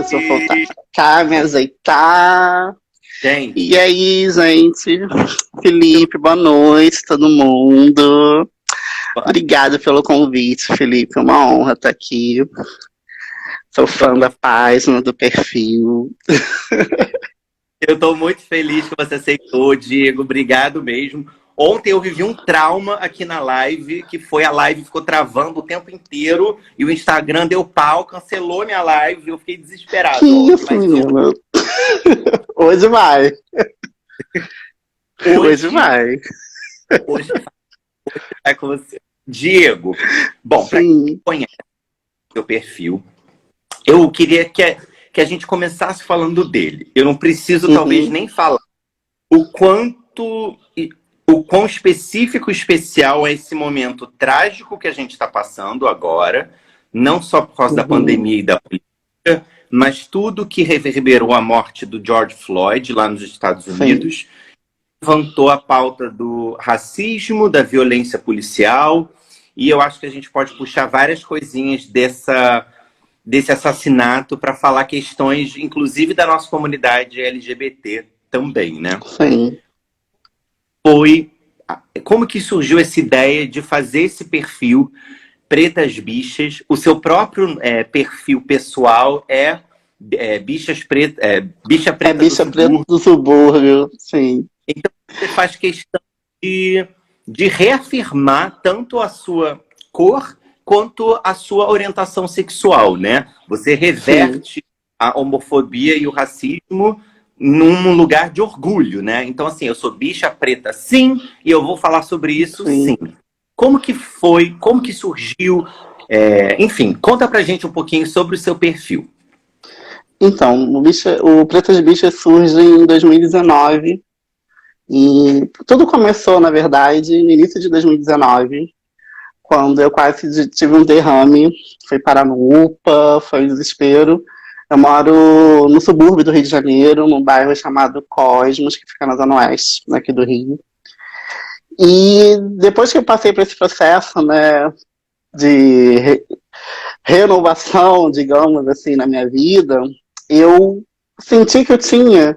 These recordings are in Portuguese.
Deixa eu voltar pra cá, me ajeitar. Gente, E aí, gente? Felipe, boa noite, todo mundo. Obrigado pelo convite, Felipe. É uma honra estar aqui. Sou tô fã da muito, página, do perfil. eu tô muito feliz que você aceitou, Diego. Obrigado mesmo. Ontem eu vivi um trauma aqui na live, que foi a live ficou travando o tempo inteiro e o Instagram deu pau, cancelou minha live. Eu fiquei Que desesperado ontem, isso, mas menina? Hoje vai. Hoje hoje, vai. hoje é com você. Diego, bom, para quem Sim. conhece o seu perfil, eu queria que a gente começasse falando dele. Eu não preciso, talvez, Uhum. nem falar o quanto, o quão específico e especial é esse momento trágico que a gente está passando agora, não só por causa da Uhum. pandemia e da política, mas tudo que reverberou a morte do George Floyd lá nos Estados Sim. Unidos, levantou a pauta do racismo, da violência policial, e eu acho que a gente pode puxar várias coisinhas desse assassinato para falar questões, inclusive da nossa comunidade LGBT também, né? Sim. Foi como que surgiu essa ideia de fazer esse perfil Pretas Bichas? O seu próprio perfil pessoal Bicha A Preta do bicha preta Subúrbio. do subúrbio. Sim. Então você faz questão de reafirmar tanto a sua cor quanto a sua orientação sexual, né? Você Sim. reverte a homofobia e o racismo num lugar de orgulho, né? Então, assim, eu sou bicha preta, sim, e eu vou falar sobre isso, sim. Sim. Como que foi? Como que surgiu? Enfim, conta pra gente um pouquinho sobre o seu perfil. Então, o Pretas Bichas surge em 2019 e tudo começou, na verdade, no início de 2019, quando eu quase tive um derrame, fui parar no UPA, foi um desespero. Eu moro no subúrbio do Rio de Janeiro, num bairro chamado Cosmos, que fica na Zona Oeste, aqui do Rio. E depois que eu passei por esse processo, né, de renovação, digamos assim, na minha vida, eu senti que eu tinha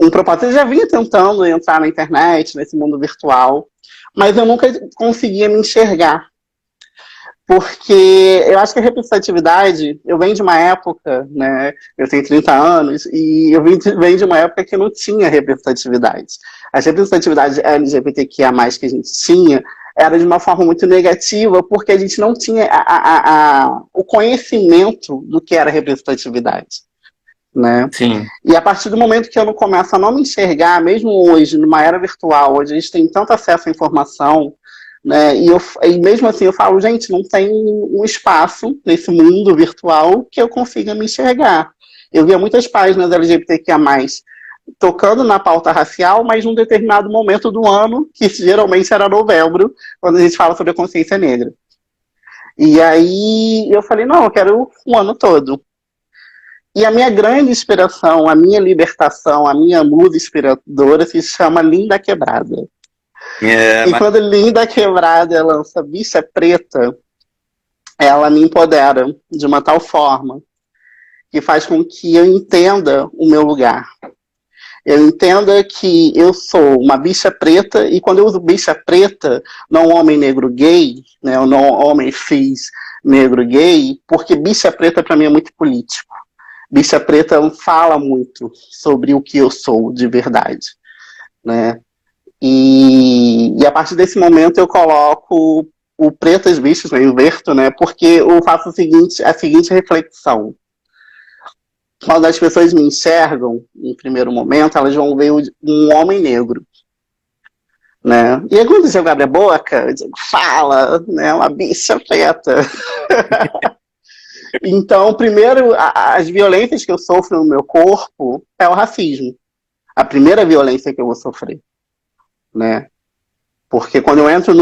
um propósito. Eu já vinha tentando entrar na internet, nesse mundo virtual, mas eu nunca conseguia me enxergar. Porque eu acho que a representatividade, eu venho de uma época, né? Eu tenho 30 anos, e eu venho de uma época que não tinha representatividade. A representatividade LGBTQIA+, que a gente tinha, era de uma forma muito negativa, porque a gente não tinha o conhecimento do que era representatividade, né? Sim. E a partir do momento que eu não começo a não me enxergar, mesmo hoje, numa era virtual, onde a gente tem tanto acesso à informação, né? E mesmo assim eu falo, gente, não tem um espaço nesse mundo virtual que eu consiga me enxergar. Eu via muitas páginas LGBTQIA+, tocando na pauta racial, mas num determinado momento do ano, que geralmente era novembro, quando a gente fala sobre a consciência negra. E aí eu falei, não, eu quero o ano todo. E a minha grande inspiração, a minha libertação, a minha musa inspiradora se chama Linda Quebrada. É, E mas, quando Linda Quebrada lança Bicha Preta, ela me empodera de uma tal forma que faz com que eu entenda o meu lugar. Eu entenda que eu sou uma bicha preta, e quando eu uso bicha preta, não homem negro gay, né, ou não homem cis negro gay, porque bicha preta para mim é muito político. Bicha preta fala muito sobre o que eu sou de verdade, né? E a partir desse momento eu coloco o Pretas Bichas, eu inverto, né? Porque eu faço a seguinte reflexão. Quando as pessoas me enxergam, em primeiro momento, elas vão ver um homem negro, né? E aí quando eu abro a boca, eu digo, fala, né? Uma bicha preta. Então, primeiro, as violências que eu sofro no meu corpo é o racismo. A primeira violência que eu vou sofrer, né? Porque quando eu entro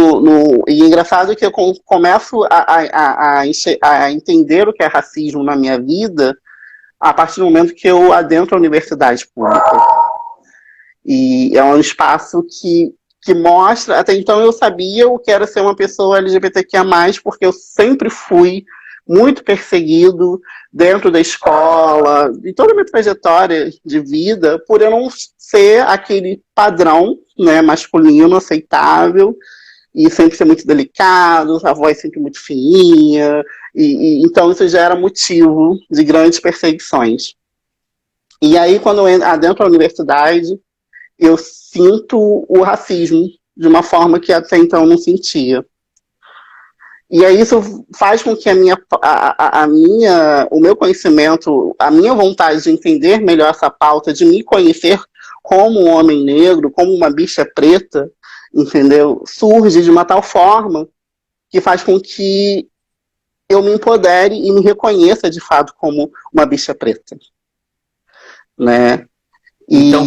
E é engraçado que eu começo a entender o que é racismo na minha vida a partir do momento que eu adentro a universidade pública. E é um espaço que mostra... Até então eu sabia o que era ser uma pessoa LGBTQIA+, porque eu sempre fui muito perseguido dentro da escola, e toda a minha trajetória de vida, por eu não ser aquele padrão, né, masculino aceitável, e sempre ser muito delicado, a voz sempre muito fininha, então isso já era motivo de grandes perseguições. E aí, quando eu adentro da universidade, eu sinto o racismo de uma forma que até então eu não sentia. E aí isso faz com que o meu conhecimento, a minha vontade de entender melhor essa pauta, de me conhecer como um homem negro, como uma bicha preta, entendeu? Surge de uma tal forma que faz com que eu me empodere e me reconheça de fato como uma bicha preta, né? Então,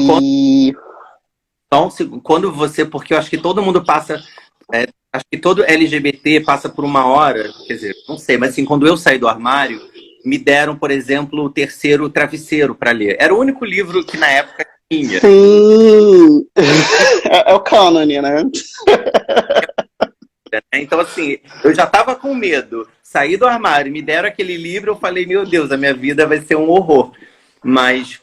quando você, porque eu acho que todo mundo passa, acho que todo LGBT passa por uma hora, quer dizer, não sei, mas assim, quando eu saí do armário, me deram, por exemplo, o Terceiro Travesseiro para ler. Era o único livro que na época tinha. Sim, é o cânone, né? Então, assim, eu já estava com medo. Saí do armário, me deram aquele livro, eu falei, meu Deus, a minha vida vai ser um horror. Mas,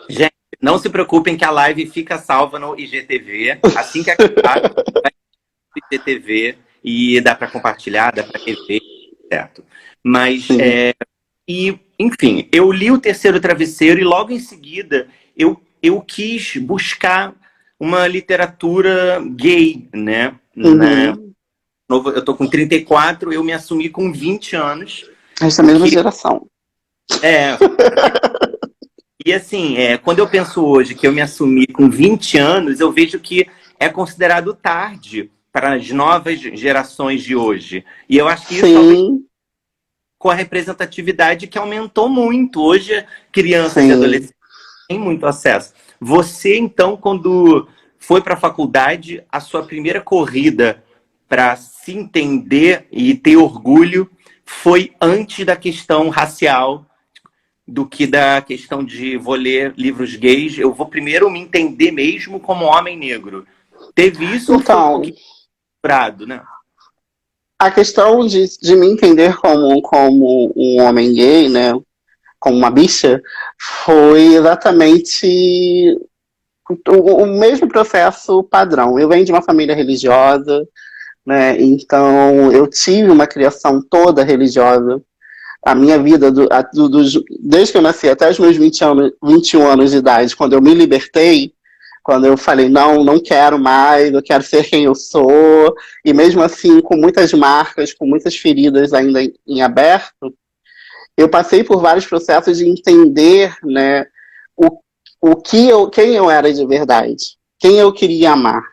gente, não se preocupem que a live fica salva no IGTV. Assim que acabar, vai no IGTV e dá para compartilhar, dá para rever, certo? Mas, enfim, eu li o Terceiro Travesseiro e logo em seguida eu quis buscar uma literatura gay, né? Uhum. Eu tô com 34, eu me assumi com 20 anos. A gente é da mesma geração. E assim, quando eu penso hoje que eu me assumi com 20 anos, eu vejo que é considerado tarde para as novas gerações de hoje. E eu acho que isso talvez com a representatividade que aumentou muito. Hoje, crianças e adolescentes têm muito acesso. Você, então, quando foi para a faculdade, a sua primeira corrida para se entender e ter orgulho foi antes da questão racial do que da questão de vou ler livros gays, eu vou primeiro me entender mesmo como homem negro. Teve isso ou foi um pouquinho curado, né? A questão de me entender como um homem gay, né, como uma bicha, foi exatamente o mesmo processo padrão. Eu venho de uma família religiosa, né, então eu tive uma criação toda religiosa. A minha vida, desde que eu nasci até os meus 21 anos de idade, quando eu me libertei, quando eu falei, não quero mais, eu quero ser quem eu sou, e mesmo assim, com muitas marcas, com muitas feridas ainda em aberto, eu passei por vários processos de entender, né, quem eu era de verdade, quem eu queria amar,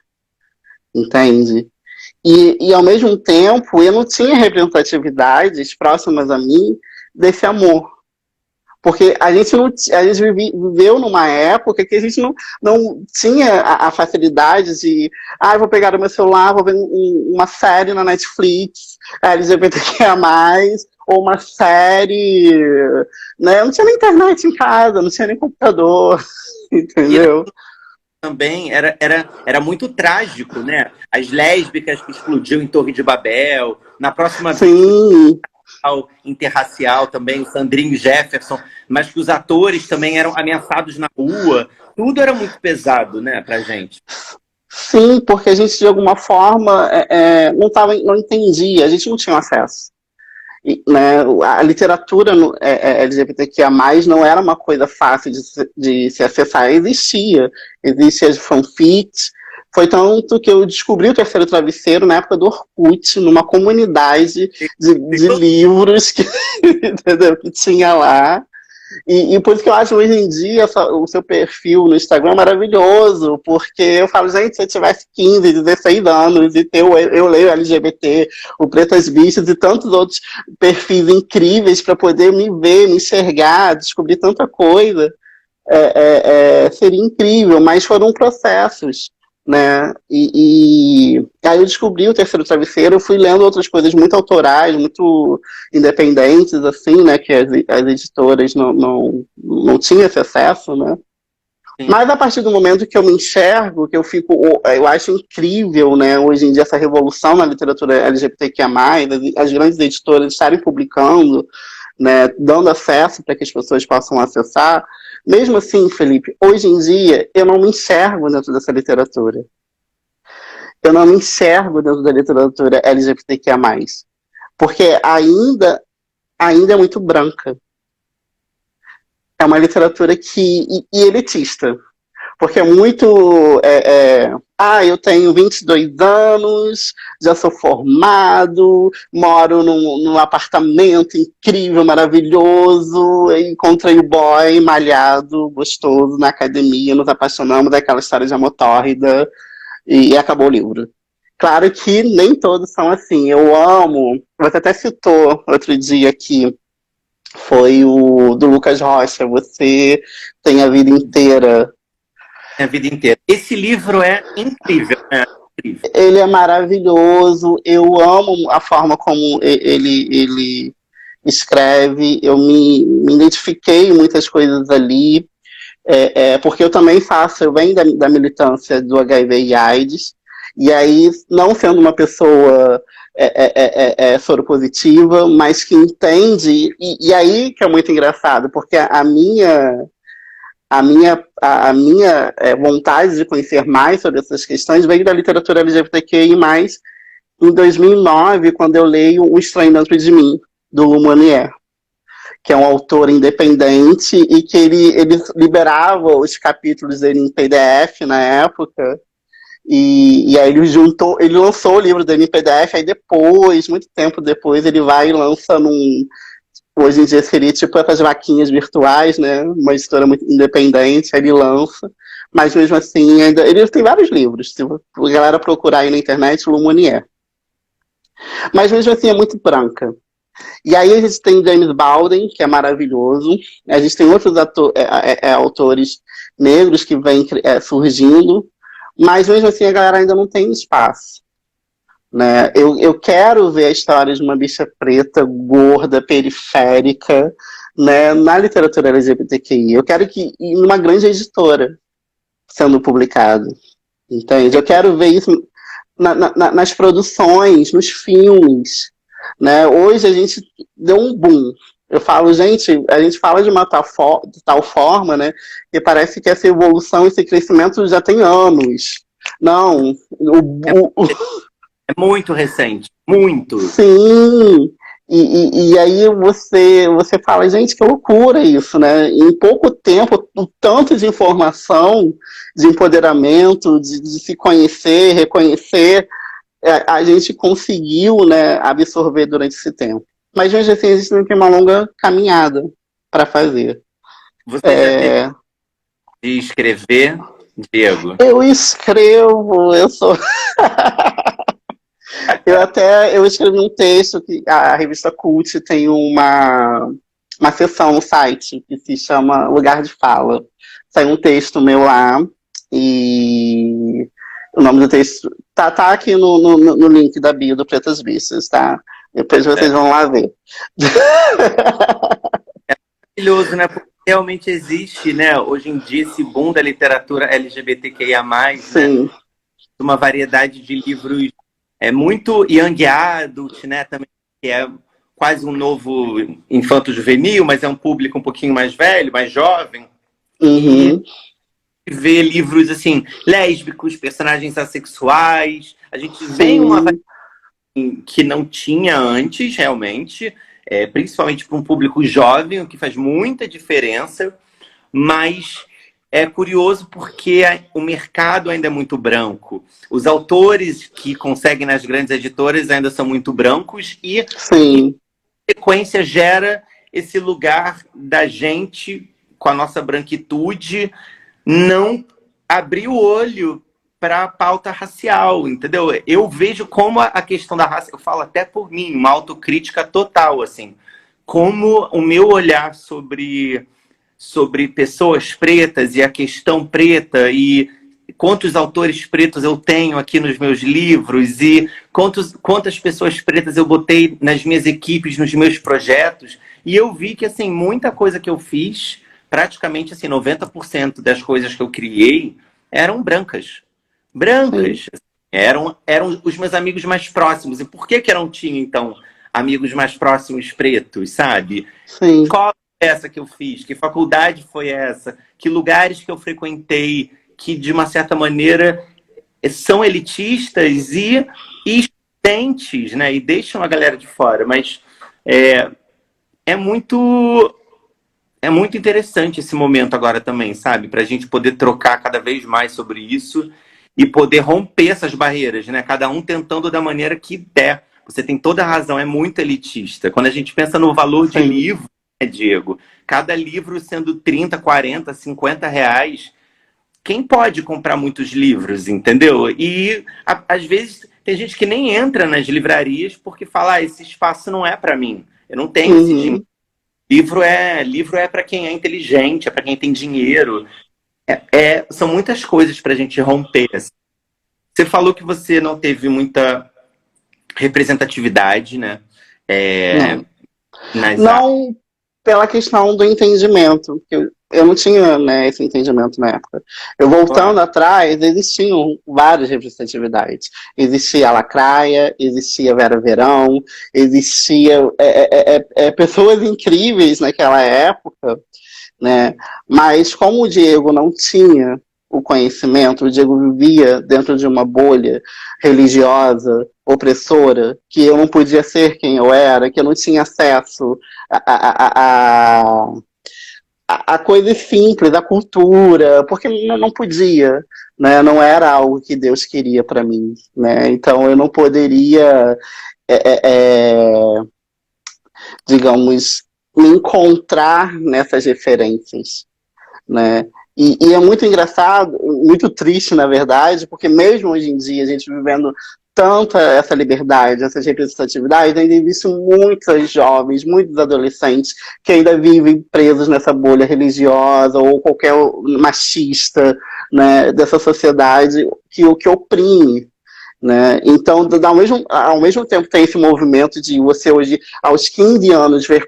entende? E ao mesmo tempo, eu não tinha representatividades próximas a mim desse amor. Porque a gente viveu numa época que a gente não tinha a facilidade de vou pegar o meu celular, vou ver uma série na Netflix, LGBTQIA+, ou uma série, né? Não tinha nem internet em casa, não tinha nem computador, entendeu? Também era muito trágico, né? As lésbicas que explodiu em Torre de Babel, na próxima Sim. Interracial também, o Sandrinho e Jefferson, mas que os atores também eram ameaçados na rua. Tudo era muito pesado, né, pra gente. Sim, porque a gente, de alguma forma, não entendia, a gente não tinha acesso. Né, a literatura LGBTQIA+, não era uma coisa fácil de se acessar, existia as fanfics, foi tanto que eu descobri o Terceiro Travesseiro na época do Orkut, numa comunidade de livros entendeu, que tinha lá. E por isso que eu acho hoje em dia o seu perfil no Instagram maravilhoso, porque eu falo, gente, se eu tivesse 15, 16 anos e eu leio LGBT, o Pretas Bichas e tantos outros perfis incríveis para poder me ver, me enxergar, descobrir tanta coisa, seria incrível, mas foram processos, né? E aí eu descobri o Terceiro Travesseiro, eu fui lendo outras coisas muito autorais, muito independentes, assim, né? Que as editoras não tinham esse acesso, né? sim. Mas a partir do momento que eu me enxergo, que eu acho incrível, né, hoje em dia essa revolução na literatura LGBTQIA+, as grandes editoras estarem publicando, né, dando acesso para que as pessoas possam acessar. Mesmo assim, Felipe, hoje em dia eu não me enxergo dentro dessa literatura. Eu não me enxergo dentro da literatura LGBTQIA+, porque ainda é muito branca. É uma literatura e elitista. Porque é muito. Eu tenho 22 anos, já sou formado, moro num apartamento incrível, maravilhoso, encontrei o boy malhado, gostoso, na academia, nos apaixonamos daquela história de amor tórrida, e acabou o livro. Claro que nem todos são assim. Eu amo. Você até citou outro dia aqui, foi o do Lucas Rocha. Você tem a vida inteira. A vida inteira. Esse livro é incrível, né? Incrível. Ele é maravilhoso. Eu amo a forma como ele escreve. Eu me identifiquei em muitas coisas ali. Porque eu também eu venho da militância do HIV e AIDS, e aí, não sendo uma pessoa soropositiva, mas que entende, e aí que é muito engraçado, porque a minha vontade de conhecer mais sobre essas questões veio da literatura LGBTQI+, em 2009, quando eu leio O Estranho Dentro de Mim, do Lumanier, que é um autor independente e que ele liberava os capítulos dele em PDF na época, e aí ele lançou o livro dele em PDF, aí depois, muito tempo depois, ele vai e lança hoje em dia seria tipo essas vaquinhas virtuais, né, uma editora muito independente, aí ele lança, mas mesmo assim, ele tem vários livros, se a galera procurar aí na internet, Lumonier. Mas mesmo assim é muito branca. E aí a gente tem James Baldwin, que é maravilhoso. A gente tem outros autores negros que vêm surgindo, mas mesmo assim a galera ainda não tem espaço. Né? Eu quero ver a história de uma bicha preta, gorda, periférica, né, na literatura LGBTQI. Eu quero que em uma grande editora sendo publicado. Entende? Eu quero ver isso nas produções, nos filmes. Né? Hoje a gente deu um boom. Eu falo, gente, a gente fala de uma tal forma, né, que parece que essa evolução, esse crescimento já tem anos. Não, É muito recente, muito. sim. E aí você fala, gente, que loucura isso, né? Em pouco tempo, o tanto de informação, de empoderamento, de se conhecer, reconhecer, a gente conseguiu, né, absorver durante esse tempo. Mas mesmo assim, a gente tem uma longa caminhada para fazer. Você já teve de escrever, Diego? Eu escrevo, eu sou. Eu escrevi um texto que a revista Cult tem uma seção no site que se chama Lugar de Fala. Saiu um texto meu lá e o nome do texto tá aqui no link da bio do Pretas Bichas, tá? Depois vocês vão lá ver. É maravilhoso, né? Porque realmente existe, né, hoje em dia, esse boom da literatura LGBTQIA+, Sim. né? Uma variedade de livros muito young adult, né? Também, que é quase um novo infanto-juvenil, mas é um público um pouquinho mais velho, mais jovem. Uhum. E ver livros, assim, lésbicos, personagens assexuais. A gente vê uma variedade que não tinha antes, realmente, principalmente para um público jovem, o que faz muita diferença, mas é curioso porque o mercado ainda é muito branco. Os autores que conseguem nas grandes editoras ainda são muito brancos e, Sim. em sequência, gera esse lugar da gente, com a nossa branquitude, não abrir o olho para a pauta racial, entendeu? Eu vejo como a questão da raça, eu falo até por mim, uma autocrítica total, assim, como o meu olhar sobre pessoas pretas e a questão preta e quantos autores pretos eu tenho aqui nos meus livros e quantas pessoas pretas eu botei nas minhas equipes, nos meus projetos, e eu vi que, assim, muita coisa que eu fiz praticamente assim, 90% das coisas que eu criei eram brancas. Brancas. Eram os meus amigos mais próximos. E por que eu não tinha, então, amigos mais próximos pretos, sabe? Sim. Qual é essa que eu fiz? Que faculdade foi essa? Que lugares que eu frequentei que, de uma certa maneira, são elitistas e excludentes, né? E deixam a galera de fora. Mas é muito interessante esse momento agora também, sabe? Para a gente poder trocar cada vez mais sobre isso e poder romper essas barreiras, né? Cada um tentando da maneira que der. Você tem toda a razão, é muito elitista. Quando a gente pensa no valor de livro, né, Diego? Cada livro sendo 30, 40, 50 reais, quem pode comprar muitos livros, entendeu? E às vezes tem gente que nem entra nas livrarias porque fala, esse espaço não é para mim. Eu não tenho esse dinheiro. Livro é para quem é inteligente, é para quem tem dinheiro. São muitas coisas para a gente romper. Você falou que você não teve muita representatividade, né? Não pela questão do entendimento, que eu não tinha, né, esse entendimento na época. Eu voltando atrás, existiam várias representatividades. Existia a Lacraia, existia Vera Verão, existia pessoas incríveis naquela época, né? Mas como o Diego não tinha o conhecimento, o Diego vivia dentro de uma bolha religiosa, opressora, que eu não podia ser quem eu era, que eu não tinha acesso a coisas simples, a cultura, porque não podia, né? Não era algo que Deus queria para mim, né? Então eu não poderia, digamos, me encontrar nessas referências, né? E é muito engraçado, muito triste, na verdade, porque mesmo hoje em dia, a gente vivendo tanta essa liberdade, essas representatividades, ainda existem muitos jovens, muitos adolescentes que ainda vivem presos nessa bolha religiosa ou qualquer machista, né, dessa sociedade que oprime. Né? Então, ao mesmo tempo tem esse movimento de você hoje, aos 15 anos, ver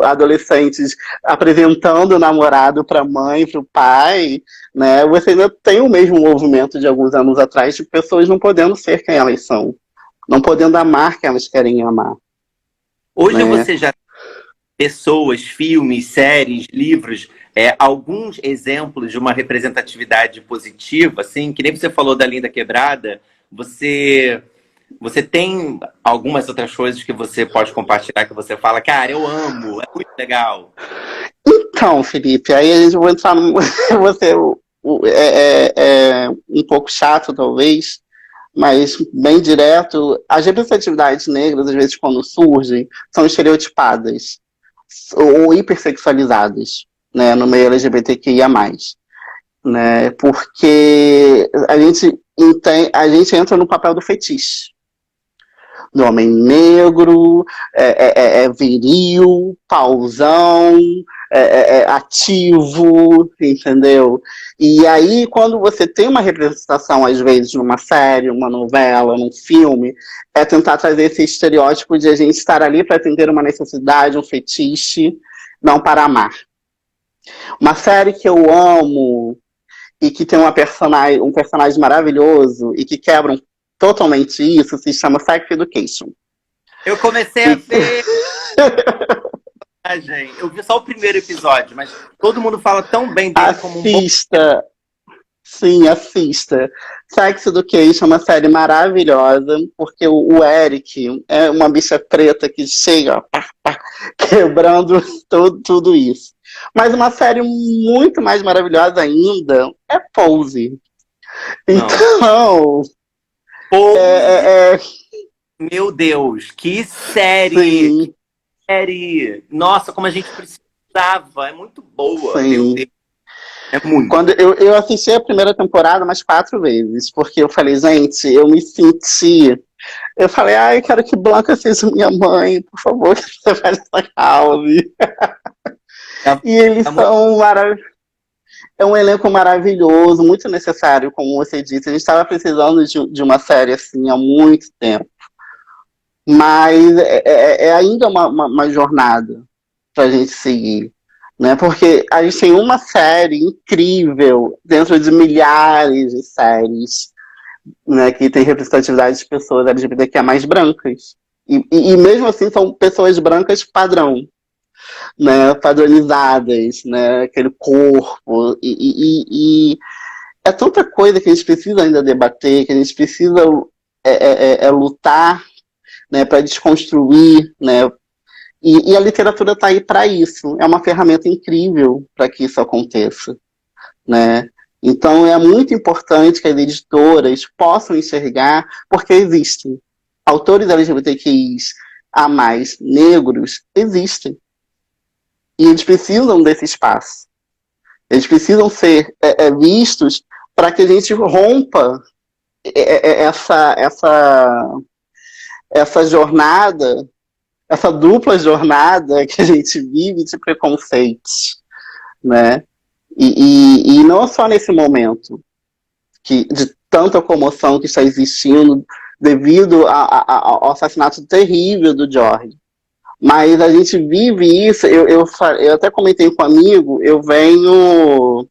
adolescentes apresentando o namorado para a mãe, para o pai, né? Você ainda tem o mesmo movimento de alguns anos atrás de pessoas não podendo ser quem elas são, não podendo amar quem elas querem amar. Hoje você já tem pessoas, filmes, séries, livros, alguns exemplos de uma representatividade positiva, assim, que nem você falou da Linda Quebrada. Você tem algumas outras coisas que você pode compartilhar, que você fala, cara, eu amo, é muito legal? Então, Felipe, aí a gente vai entrar no... Você é um pouco chato, talvez, mas bem direto. As representatividades negras, às vezes, quando surgem, são estereotipadas ou hipersexualizadas, né, no meio LGBTQIA+. Né, porque a gente entra no papel do fetiche. Do homem negro, viril, pauzão, ativo, entendeu? E aí, quando você tem uma representação, às vezes, numa série, uma novela, num filme, é tentar trazer esse estereótipo de a gente estar ali para atender uma necessidade, um fetiche, não para amar. Uma série que eu amo e que tem um personagem maravilhoso e que quebram totalmente isso, se chama Sex Education. Eu comecei a ver... Eu vi só o primeiro episódio, mas todo mundo fala tão bem dele como um bom... Assista. Sim, assista. Sex Education é uma série maravilhosa, porque o Eric é uma bicha preta que chega quebrando tudo isso. Mas uma série muito mais maravilhosa ainda é Pose. Então... Pose. Meu Deus, que série! Sim. Que série! Nossa, como a gente precisava! É muito boa, Sim. meu Deus. É muito. Quando eu assisti a primeira temporada umas 4 vezes, porque eu falei, gente, eu me senti... Eu falei, eu quero que Blanca seja minha mãe, por favor, que você faça essa house. E eles são maravilhosos. É um elenco maravilhoso, muito necessário, como você disse. A gente estava precisando de uma série assim há muito tempo. Mas é ainda uma jornada para a gente seguir. né? Porque a gente tem uma série incrível dentro de milhares de séries, né, que tem representatividade de pessoas LGBTQIA mais brancas. E mesmo assim são pessoas brancas padrão, né, padronizadas, né, aquele corpo. E é tanta coisa que a gente precisa ainda debater, que a gente precisa lutar, né, para desconstruir, né, e a literatura está aí para isso. É uma ferramenta incrível para que isso aconteça, né? Então é muito importante que as editoras possam enxergar, porque existem autores LGBTQIs a mais negros, existem. E eles precisam desse espaço. Eles precisam ser vistos para que a gente rompa essa jornada, essa dupla jornada que a gente vive de preconceitos, né? E não só nesse momento de tanta comoção que está existindo devido ao assassinato terrível do George. Mas a gente vive isso, eu até comentei com um amigo, eu venho.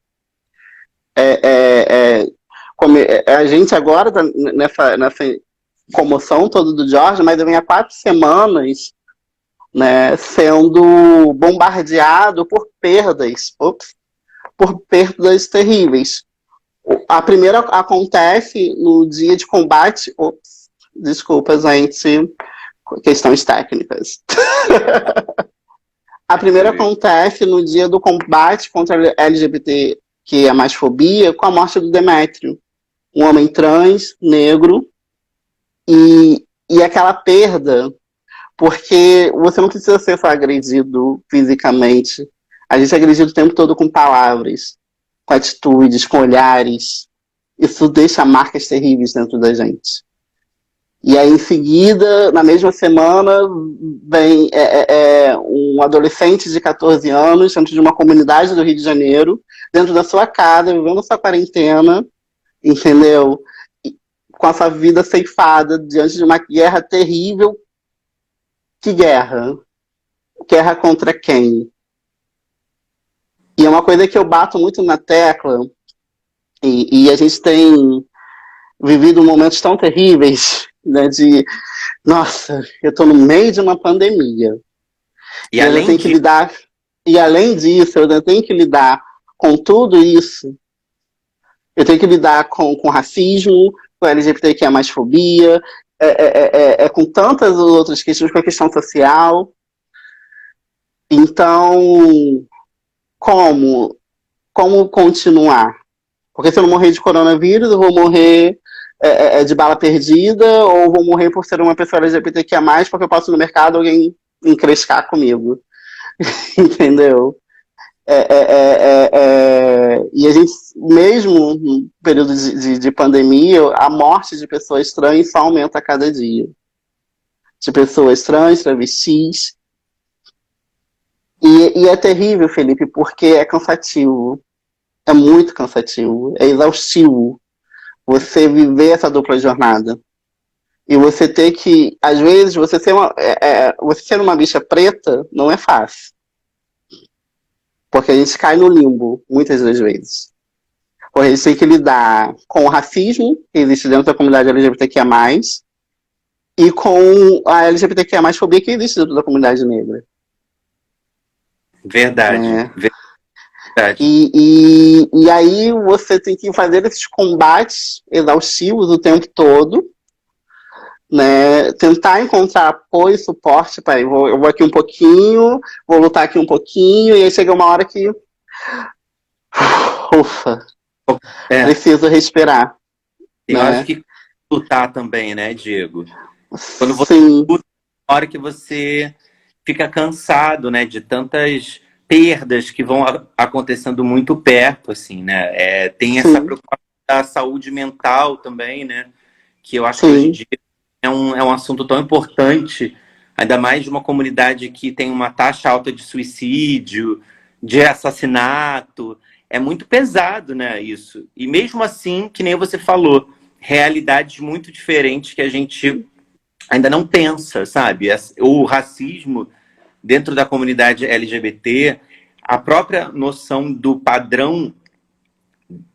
A gente agora tá nessa comoção toda do George, mas eu venho há 4 semanas, né, sendo bombardeado por perdas terríveis. A primeira acontece no dia de combate. Ops, desculpa, gente. Questões técnicas. A primeira acontece no dia do combate contra a LGBT, que é a mais fobia, com a morte do Demétrio. Um homem trans, negro, e aquela perda, porque você não precisa ser só agredido fisicamente. A gente é agredido o tempo todo com palavras, com atitudes, com olhares. Isso deixa marcas terríveis dentro da gente. E aí, em seguida, na mesma semana, vem um adolescente de 14 anos, dentro de uma comunidade do Rio de Janeiro, dentro da sua casa, vivendo sua quarentena, entendeu? Com a sua vida ceifada, diante de uma guerra terrível. Que guerra? Guerra contra quem? E é uma coisa que eu bato muito na tecla, e a gente tem vivido momentos tão terríveis, né, nossa, eu estou no meio de uma pandemia. E eu tenho que lidar. E além disso, eu ainda tenho que lidar com tudo isso. Eu tenho que lidar com racismo, com LGBTQIA mais fobia, com tantas outras questões, com a questão social. Então, como continuar? Porque se eu não morrer de coronavírus, eu vou morrer de bala perdida, ou vou morrer por ser uma pessoa LGBTQIA+, porque eu posso ir no mercado alguém encrescar comigo. Entendeu? E a gente, mesmo no período de pandemia, a morte de pessoas trans só aumenta a cada dia. De pessoas trans, travestis. E é terrível, Felipe, porque é cansativo. É muito cansativo. É exaustivo você viver essa dupla jornada. E você ter que, às vezes, você ser uma bicha preta não é fácil. Porque a gente cai no limbo, muitas das vezes. Porque a gente tem que lidar com o racismo que existe dentro da comunidade LGBTQIA+, e com a LGBTQIA+, fobia que existe dentro da comunidade negra. Verdade. Verdade. E aí você tem que fazer esses combates exaustivos o tempo todo, né? Tentar encontrar apoio e suporte. Eu vou aqui um pouquinho, vou lutar aqui um pouquinho, e aí chega uma hora que ufa, preciso respirar. Eu né? acho que lutar também, né, Diego? Quando você Sim. luta, na hora que você fica cansado, né, de tantas perdas que vão acontecendo muito perto, assim, né? Tem essa preocupação da saúde mental também, né? Que eu acho que hoje em dia é um assunto tão importante, ainda mais de uma comunidade que tem uma taxa alta de suicídio, de assassinato. É muito pesado, né, isso. E mesmo assim, que nem você falou, realidades muito diferentes que a gente ainda não pensa, sabe? O racismo dentro da comunidade LGBT, a própria noção do padrão,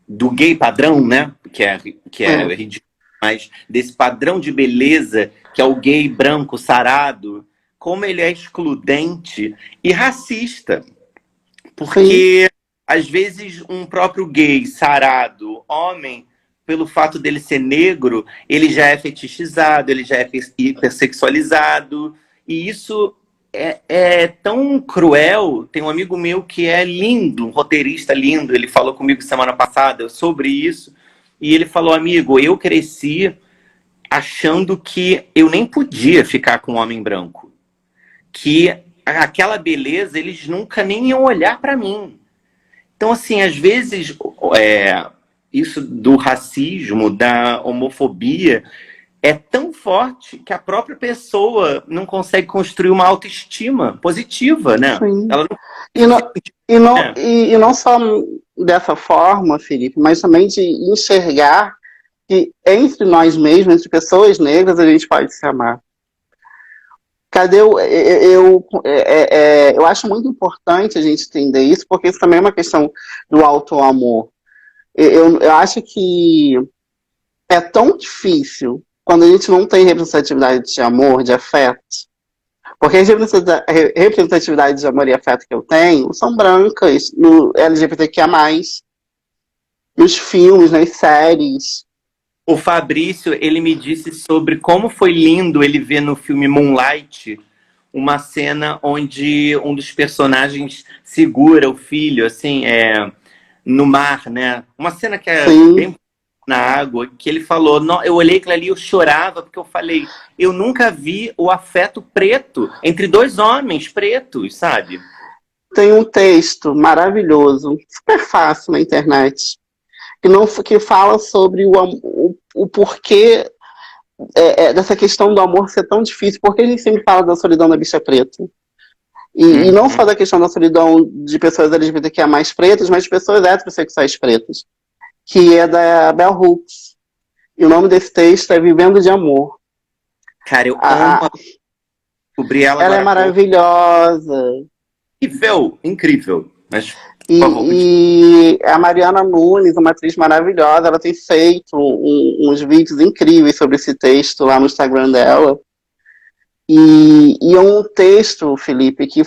do gay padrão, né? Que é ridículo, mas desse padrão de beleza, que é o gay branco sarado, como ele é excludente e racista. Porque, às vezes, um próprio gay sarado, homem, pelo fato dele ser negro, ele já é fetichizado, ele já é hipersexualizado, e isso é tão cruel. Tem um amigo meu que é lindo, um roteirista lindo, ele falou comigo semana passada sobre isso, e ele falou, amigo, eu cresci achando que eu nem podia ficar com um homem branco, que aquela beleza, eles nunca nem iam olhar para mim. Então, assim, às vezes, isso do racismo, da homofobia, é tão forte que a própria pessoa não consegue construir uma autoestima positiva, né? Sim. Ela não... E não só dessa forma, Felipe, mas também de enxergar que entre nós mesmos, entre pessoas negras, a gente pode se amar. Eu acho muito importante a gente entender isso, porque isso também é uma questão do auto-amor. Eu acho que é tão difícil quando a gente não tem representatividade de amor, de afeto. Porque a representatividade de amor e afeto que eu tenho são brancas, no LGBTQIA+, nos filmes, nas séries. O Fabrício, ele me disse sobre como foi lindo ele ver no filme Moonlight uma cena onde um dos personagens segura o filho, assim, no mar, né? Uma cena que é bem na água, que ele falou, eu olhei aquilo ali e eu chorava, porque eu falei, eu nunca vi o afeto preto entre dois homens pretos, sabe? Tem um texto maravilhoso, super fácil na internet, que fala sobre o porquê dessa questão do amor ser tão difícil, porque a gente sempre fala da solidão da bicha preta. E não só da questão da solidão de pessoas LGBTQIA mais pretas, mas de pessoas heterossexuais pretas, que é da Bell Hooks. E o nome desse texto é Vivendo de Amor. Cara, eu amo descobrir ela agora. Ela é maravilhosa. Incrível, incrível. Mas, e a Mariana Nunes, uma atriz maravilhosa, ela tem feito uns vídeos incríveis sobre esse texto lá no Instagram dela. E é um texto, Felipe, que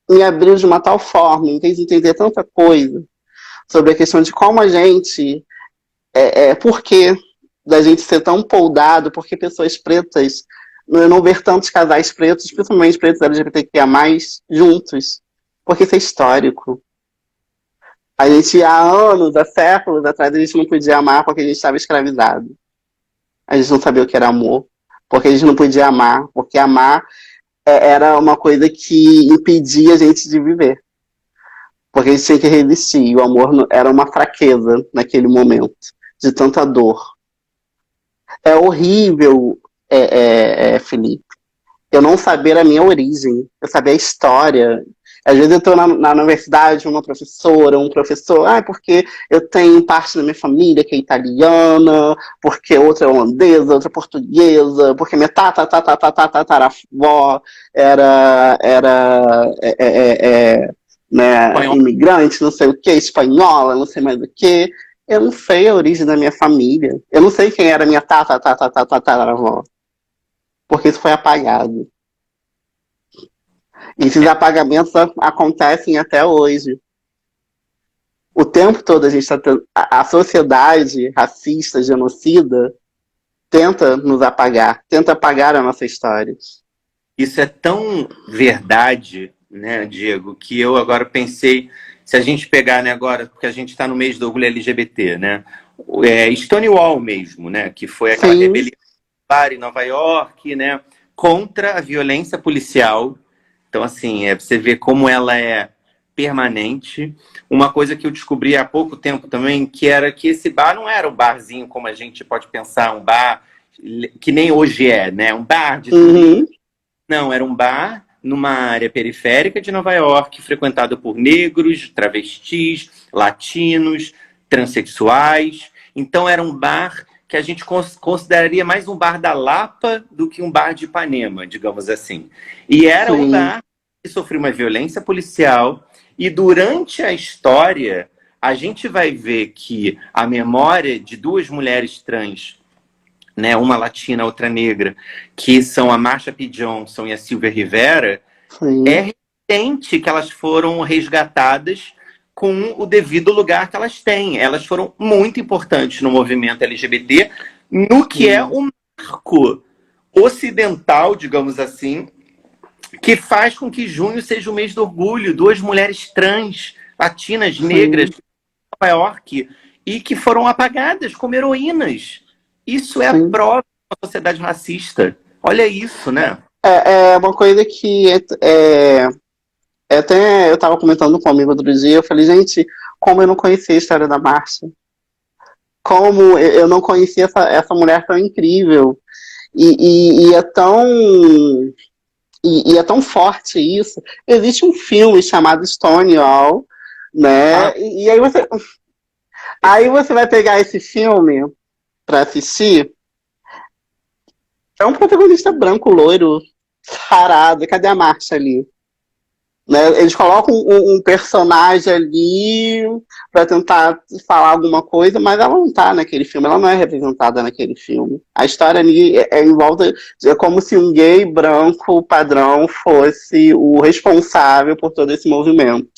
me abriu de uma tal forma, me fez entender tanta coisa sobre a questão de como a gente, por que da gente ser tão poldado, porque pessoas pretas, não ver tantos casais pretos, principalmente pretos LGBTQIA+, juntos, porque isso é histórico. A gente, há anos, há séculos atrás, a gente não podia amar porque a gente estava escravizado. A gente não sabia o que era amor, porque a gente não podia amar, porque amar era uma coisa que impedia a gente de viver. Porque a gente tinha que resistir, e o amor era uma fraqueza naquele momento, de tanta dor. É horrível, Felipe, eu não saber a minha origem, eu saber a história. Às vezes eu estou na universidade, uma professora, um professor, porque eu tenho parte da minha família que é italiana, porque outra é holandesa, outra é portuguesa, porque minha tataravó era né, imigrante, não sei o que, espanhola, não sei mais o que. Eu não sei a origem da minha família. Eu não sei quem era minha tataravó. Porque isso foi apagado. E esses apagamentos acontecem até hoje. O tempo todo a gente está tendo... A sociedade racista, genocida, tenta nos apagar, tenta apagar a nossa história. Isso é tão verdade, né, Diego, que eu agora pensei, se a gente pegar, né, agora, porque a gente está no mês do orgulho LGBT, né, Stonewall mesmo, né, que foi aquela rebelião em Nova York, né, contra a violência policial. Então, assim, você vê como ela é permanente. Uma coisa que eu descobri há pouco tempo também, que era que esse bar não era um barzinho como a gente pode pensar, um bar que nem hoje é, né? Um bar de turismo. Não, era um bar numa área periférica de Nova York, frequentado por negros, travestis, latinos, transexuais. Então, era um bar que a gente consideraria mais um bar da Lapa do que um bar de Ipanema, digamos assim. E era um lugar que sofreu uma violência policial, e durante a história, a gente vai ver que a memória de duas mulheres trans, né, uma latina, outra negra, que são a Marsha P. Johnson e a Silvia Rivera, Sim. é recente que elas foram resgatadas com o devido lugar que elas têm. Elas foram muito importantes no movimento LGBT, no que é o marco ocidental, digamos assim, que faz com que junho seja o mês do orgulho. Duas mulheres trans, latinas, negras, de Nova York, e que foram apagadas como heroínas. Isso é a prova de uma sociedade racista. Olha isso, né? É uma coisa que até eu estava comentando com um amigo outro dia, eu falei, gente, como eu não conhecia a história da Márcia. Como eu não conhecia essa mulher tão incrível. E é tão... E é tão forte isso. Existe um filme chamado Stonewall, né? E aí você vai pegar esse filme para assistir. É um protagonista branco, loiro, sarado. Cadê a Marcia ali? Né? Eles colocam um personagem ali para tentar falar alguma coisa, mas ela não tá naquele filme, ela não é representada naquele filme. A história ali em volta, é como se um gay branco padrão fosse o responsável por todo esse movimento.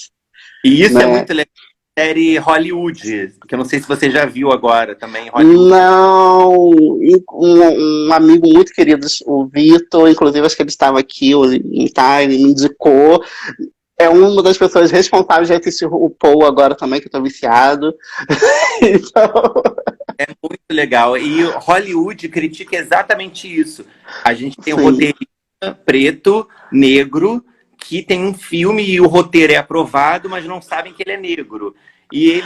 E isso né? é muito legal. Série Hollywood, que eu não sei se você já viu agora também. Hollywood. Não, um amigo muito querido, o Vitor, inclusive acho que ele estava aqui, ele me indicou. É uma das pessoas responsáveis de assistir o Paul agora também, que eu tô viciado. Então... É muito legal. E Hollywood critica exatamente isso. A gente tem um roteirista preto, negro, que tem um filme e o roteiro é aprovado, mas não sabem que ele é negro. E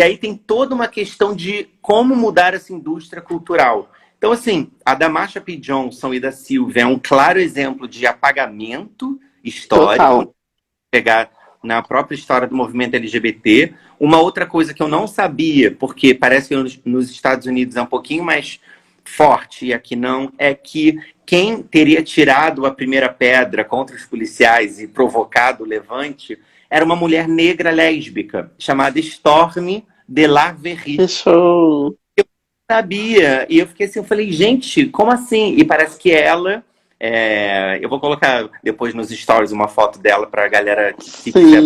aí tem toda uma questão de como mudar essa indústria cultural. Então, assim, a da Marsha P. Johnson e da Silvia é um claro exemplo de apagamento histórico. Total. Pegar na própria história do movimento LGBT. Uma outra coisa que eu não sabia, porque parece que nos Estados Unidos é um pouquinho mais forte e aqui não, é que quem teria tirado a primeira pedra contra os policiais e provocado o levante era uma mulher negra lésbica, chamada Stormy DeLaverie. Que show! Eu não sabia, e eu fiquei assim, eu falei, gente, como assim? E parece que ela... eu vou colocar depois nos stories uma foto dela para a galera que quiser.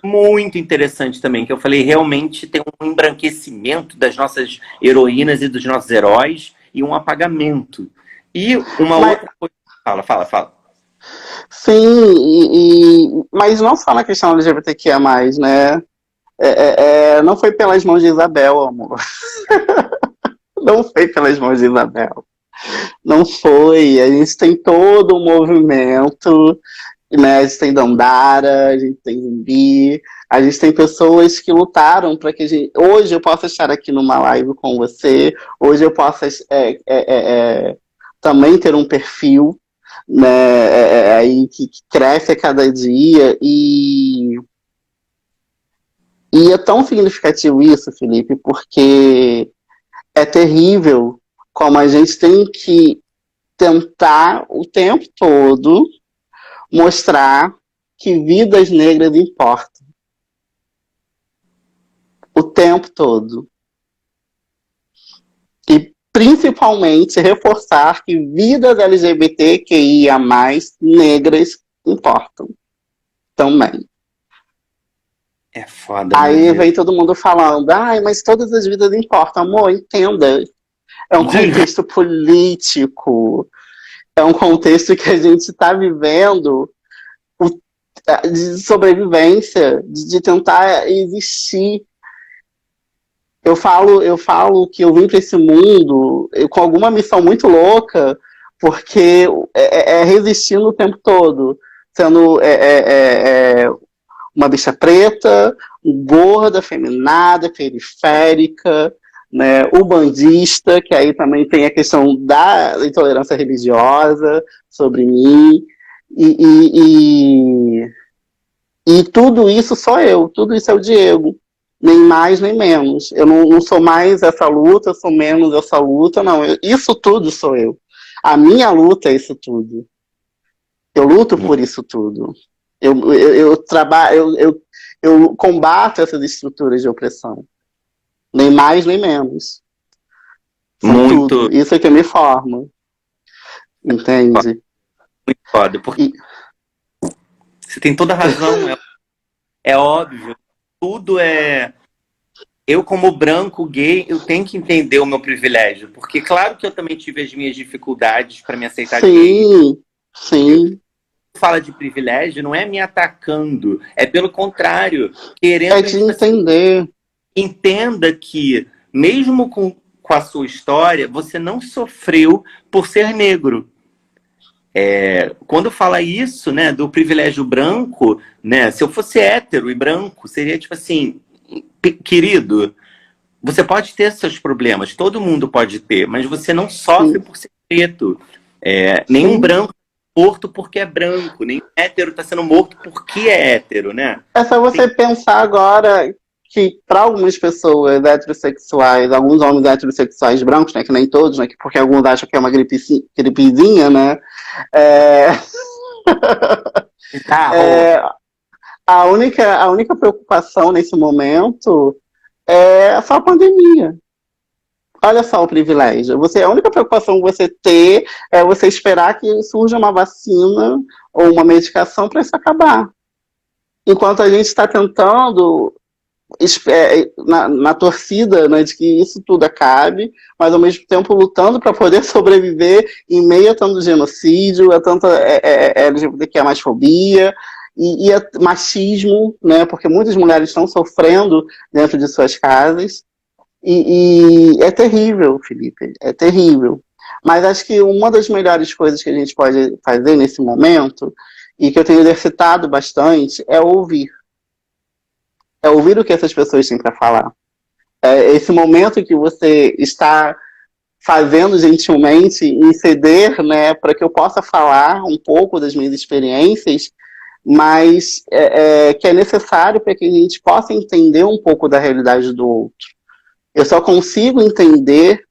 Muito interessante também, que eu falei, realmente tem um embranquecimento das nossas heroínas e dos nossos heróis e um apagamento. E uma outra coisa... Fala. Sim, mas não só na questão LGBTQIA+, né? Não foi pelas mãos de Isabel, amor. Não foi pelas mãos de Isabel. Não foi. A gente tem todo um movimento, né? A gente tem Dandara, a gente tem Zumbi, a gente tem pessoas que lutaram para que a gente... Hoje eu possa estar aqui numa live com você, hoje eu possa também ter um perfil, né? Aí que cresce a cada dia e é tão significativo isso, Felipe, porque é terrível como a gente tem que tentar o tempo todo mostrar que vidas negras importam. O tempo todo. E principalmente reforçar que vidas LGBTQIA+, negras, importam. Também. É foda. Aí vem todo mundo falando, mas todas as vidas importam. Amor, entenda. É um contexto político. É um contexto que a gente está vivendo de sobrevivência, de tentar existir. Eu falo que eu vim para esse mundo com alguma missão muito louca, porque resistindo o tempo todo, sendo uma bicha preta, gorda, afeminada, periférica, né, o bandista, que aí também tem a questão da intolerância religiosa sobre mim, e tudo isso sou eu, tudo isso é o Diego, nem mais nem menos. Eu não sou mais essa luta, eu sou menos essa luta, não. Isso tudo sou eu. A minha luta é isso tudo. Eu luto por isso tudo. Eu trabalho, eu combato essas estruturas de opressão. Nem mais, nem menos. São Muito tudo. Isso é que me forma. Entende? foda, porque E, você tem toda a razão, é óbvio. Tudo é. Eu, como branco gay, eu tenho que entender o meu privilégio. Porque, claro que eu também tive as minhas dificuldades para me aceitar gay. sim, sim. Fala de privilégio, não é me atacando, é pelo contrário, É querendo de tipo assim, entender. entenda que, mesmo com a sua história, você não sofreu por ser negro. Quando fala isso, né, do privilégio branco, né, se eu fosse hétero e branco, seria tipo assim, querido, você pode ter seus problemas, todo mundo pode ter, mas você não sofre Sim, por ser preto. Nenhum sim. branco é morto porque é branco, nenhum hétero está sendo morto porque é hétero, né? É só você Tem... pensar agora que para algumas pessoas heterossexuais, alguns homens heterossexuais brancos, né, que nem todos, né, porque alguns acham que é uma gripezinha, né, é, Bizarro. é, a única preocupação nesse momento é só a pandemia. Olha só o privilégio. A única preocupação que você ter é você esperar que surja uma vacina ou uma medicação para isso acabar. Enquanto a gente está tentando na torcida, né, de que isso tudo acabe, mas ao mesmo tempo lutando para poder sobreviver em meio a tanto genocídio, a tanta LGBTQIA+fobia e a machismo, né, porque muitas mulheres estão sofrendo dentro de suas casas. E é terrível, Felipe, é terrível. Mas acho que uma das melhores coisas que a gente pode fazer nesse momento, e que eu tenho exercitado bastante, é ouvir. É ouvir o que essas pessoas têm para falar. É esse momento que você está fazendo gentilmente em ceder, né, para que eu possa falar um pouco das minhas experiências, mas que é necessário para que a gente possa entender um pouco da realidade do outro. Eu só consigo entender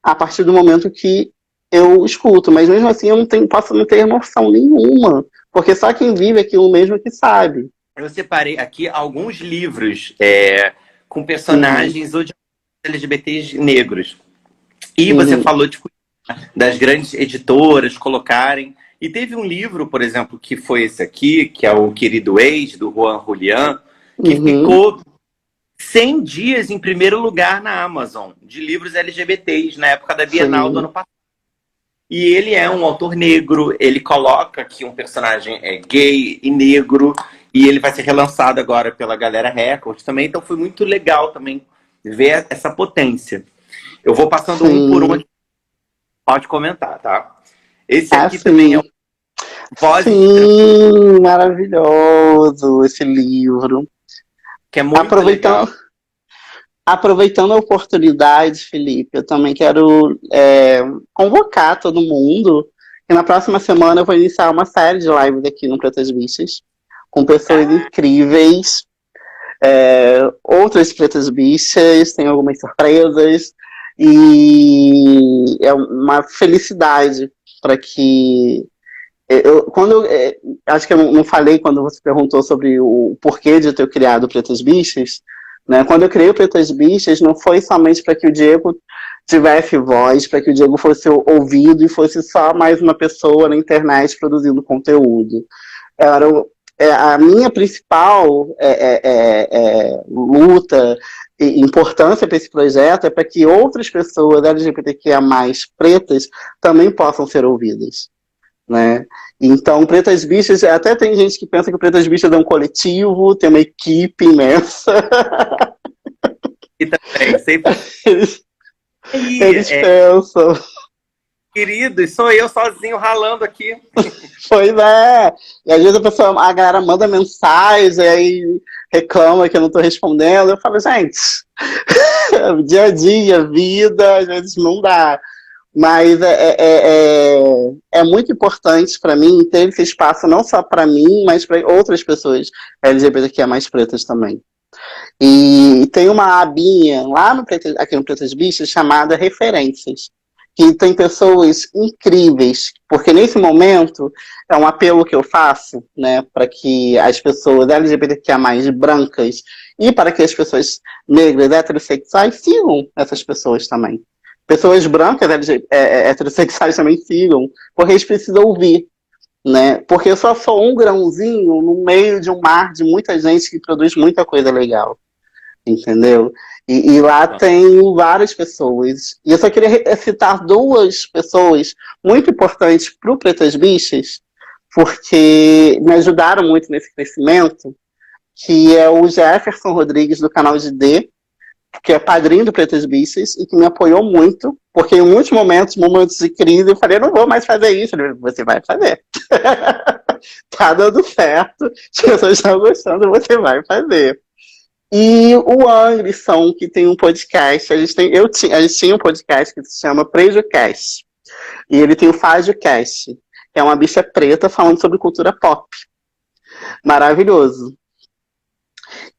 a partir do momento que eu escuto, mas mesmo assim eu posso não ter emoção nenhuma, porque só quem vive aquilo mesmo que sabe. Eu separei aqui alguns livros com Uhum, personagens ou de LGBTs negros. E você uhum, falou tipo, das grandes editoras colocarem. E teve um livro, por exemplo, que foi esse aqui, que é o Querido Ex, do Juan Julián, que uhum, ficou 100 dias em primeiro lugar na Amazon, de livros LGBTs, na época da Bienal do ano sim, passado. E ele é um autor negro, ele coloca que um personagem é gay e negro, e ele vai ser relançado agora pela Galera Record também, então foi muito legal também ver essa potência. Eu vou passando um por um sim, aqui, pode comentar, tá? Esse ah, aqui também é o sim, Vozes de Trans, sim, maravilhoso esse livro. que é muito legal. Aproveitando, aproveitando a oportunidade, Felipe, eu também quero convocar todo mundo que na próxima semana eu vou iniciar uma série de lives aqui no Pretas Bichas, com pessoas Ah, incríveis, outras Pretas Bichas, tem algumas surpresas, e é uma felicidade para que acho que eu não falei quando você perguntou sobre o porquê de eu ter criado Pretas Bichas, né? Quando eu criei o Pretas Bichas, não foi somente para que o Diego tivesse voz, para que o Diego fosse ouvido e fosse só mais uma pessoa na internet produzindo conteúdo. Era a minha principal luta e importância para esse projeto é para que outras pessoas LGBTQIA+, pretas, também possam ser ouvidas, né? Então, Pretas Bichas, até tem gente que pensa que o Pretas Bichas é um coletivo, tem uma equipe imensa. e também, sempre Eles, aí, eles pensam, querido, sou eu sozinho ralando aqui. pois é. E às vezes a galera manda mensagem, aí reclama que eu não tô respondendo. Eu falo, gente, dia a dia, vida, às vezes não dá. Mas é muito importante para mim ter esse espaço não só para mim, mas para outras pessoas LGBTQIA+ pretas também. E tem uma abinha lá aqui no Pretas Bichas chamada Referências, que tem pessoas incríveis, porque nesse momento é um apelo que eu faço, né, para que as pessoas LGBTQIA+, brancas, e para que as pessoas negras, heterossexuais, sigam essas pessoas também. Pessoas brancas, heterossexuais também sigam, porque eles precisam ouvir, né? Porque eu só sou um grãozinho no meio de um mar de muita gente que produz muita coisa legal, entendeu? E lá tem várias pessoas. E eu só queria citar duas pessoas muito importantes para o Pretas Bichas, porque me ajudaram muito nesse crescimento, que é o Jefferson Rodrigues, do canal de D, que é padrinho do Pretas Bichas e que me apoiou muito, porque em muitos momentos de crise, eu falei, não vou mais fazer isso. Ele falou, você vai fazer. Tá dando certo, as pessoas estão gostando, você vai fazer. E o Anderson, que tem um podcast, a gente tinha um podcast que se chama PrejuCast, e ele tem o FajoCast, que é uma bicha preta falando sobre cultura pop. Maravilhoso.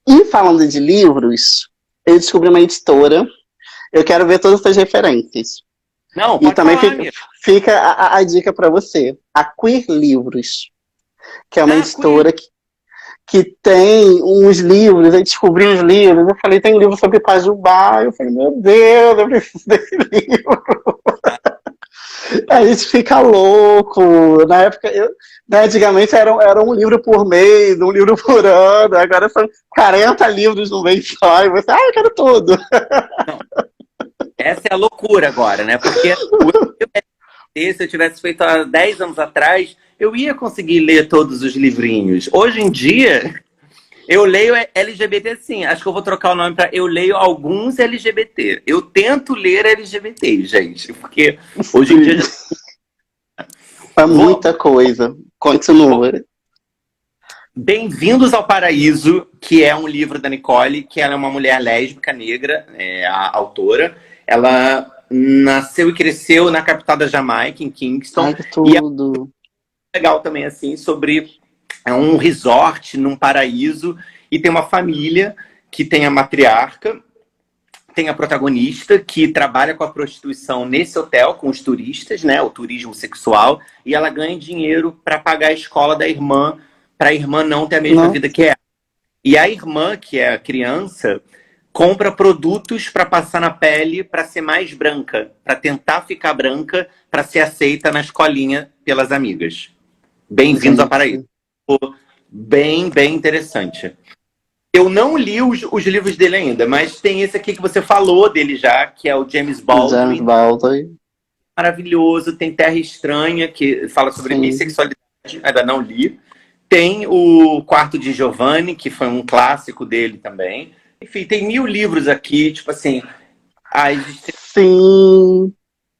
E falando de livros, eu descobri uma editora. Eu quero ver todas essas referências. Não, pode e também falar, fica a dica para você. A Queer Livros, que é uma editora que tem uns livros. Eu descobri os livros. Eu falei, tem um livro sobre Pajubá. Eu falei, meu Deus, eu preciso desse livro. A gente fica louco. Na época, antigamente era um livro por mês, um livro por ano. Agora são 40 livros no mês só. E você, eu quero tudo. Não. Essa é a loucura agora, né? Porque se eu tivesse feito há 10 anos atrás, eu ia conseguir ler todos os livrinhos. Hoje em dia, eu leio LGBT sim. Acho que eu vou trocar o nome para eu leio alguns LGBT. Eu tento ler LGBT, gente. Porque hoje em dia... É muita coisa. Continua. Bem-vindos ao Paraíso, que é um livro da Nicole, que ela é uma mulher lésbica, negra, a autora. Ela nasceu e cresceu na capital da Jamaica, em Kingston. Ai, que tudo. E é legal também, assim, sobre um resort num paraíso. E tem uma família que tem a matriarca, tem a protagonista, que trabalha com a prostituição nesse hotel, com os turistas, né? O turismo sexual. E ela ganha dinheiro para pagar a escola da irmã, para a irmã não ter a mesma vida que ela. E a irmã, que é a criança, compra produtos para passar na pele para ser mais branca, para tentar ficar branca, para ser aceita na escolinha pelas amigas. Bem-vindos ao Paraíso. Bem, bem interessante. Eu não li os livros dele ainda, mas tem esse aqui que você falou dele já, que é o James Baldwin. James Baldwin. Maravilhoso. Tem Terra Estranha, que fala sobre bissexualidade. Ainda não li. Tem o Quarto de Giovanni, que foi um clássico dele também. Enfim, tem 1000 livros aqui, tipo assim... Sim.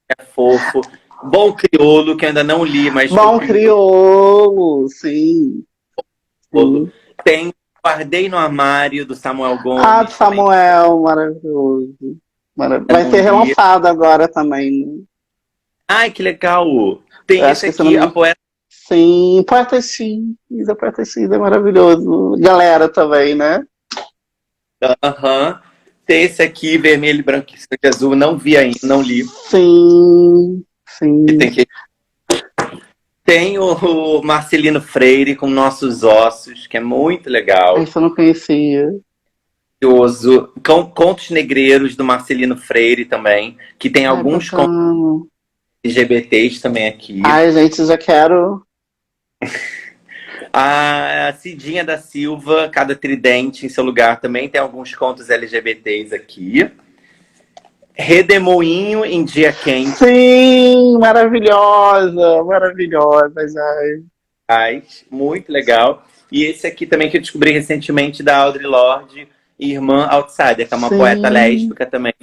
É fofo. Bom Crioulo, que ainda não li, mas... Bom Crioulo, sim. Tem Guardei no Armário, do Samuel Gomes. Do Samuel, maravilhoso. Vai ser relançado agora também. Né? Ai, que legal. Tem esse aqui, a Poeta... Sim, Poeta X. A Poeta X é maravilhoso. Galera também, né? Tem esse aqui, Vermelho, Branco e Azul. Não vi ainda, não li. Sim. Tem o Marcelino Freire com Nossos Ossos, que é muito legal. Isso eu não conhecia. Contos Negreiros, do Marcelino Freire também, que tem alguns contos LGBTs também aqui. Ai, gente, já quero... A Cidinha da Silva, Cada Tridente em Seu Lugar, também tem alguns contos LGBTs aqui. Redemoinho em Dia Quente. Sim, maravilhosa, muito legal. E esse aqui também que eu descobri recentemente, da Audre Lorde, Irmã Outsider, que é uma poeta lésbica também,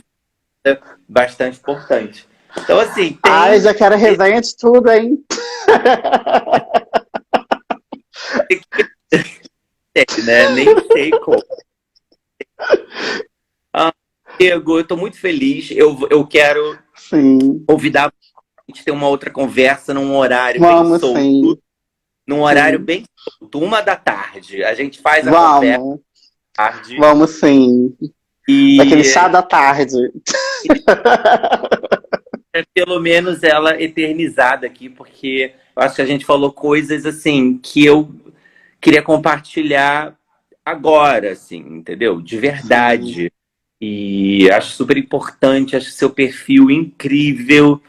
bastante importante. Então, assim, tem... já quero resenha de tudo, hein? né? Nem sei como. Diego, eu tô muito feliz. Eu quero convidar a gente ter uma outra conversa num horário bem solto. Sim. Num horário bem solto, 13h. A gente faz a conversa tarde. Vamos sim. Aquele chá da tarde. pelo menos ela eternizada aqui, porque eu acho que a gente falou coisas assim que eu queria compartilhar agora, assim, entendeu? De Sim, verdade. E acho super importante, acho seu perfil incrível,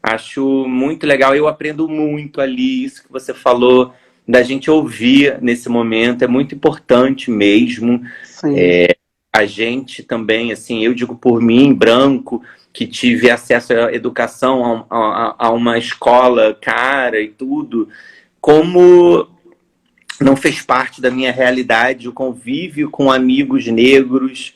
acho muito legal. Eu aprendo muito ali, isso que você falou, da gente ouvir nesse momento, é muito importante mesmo. sim, A gente também, assim, eu digo por mim, branco, que tive acesso à educação, a uma escola cara e tudo, como não fez parte da minha realidade o convívio com amigos negros,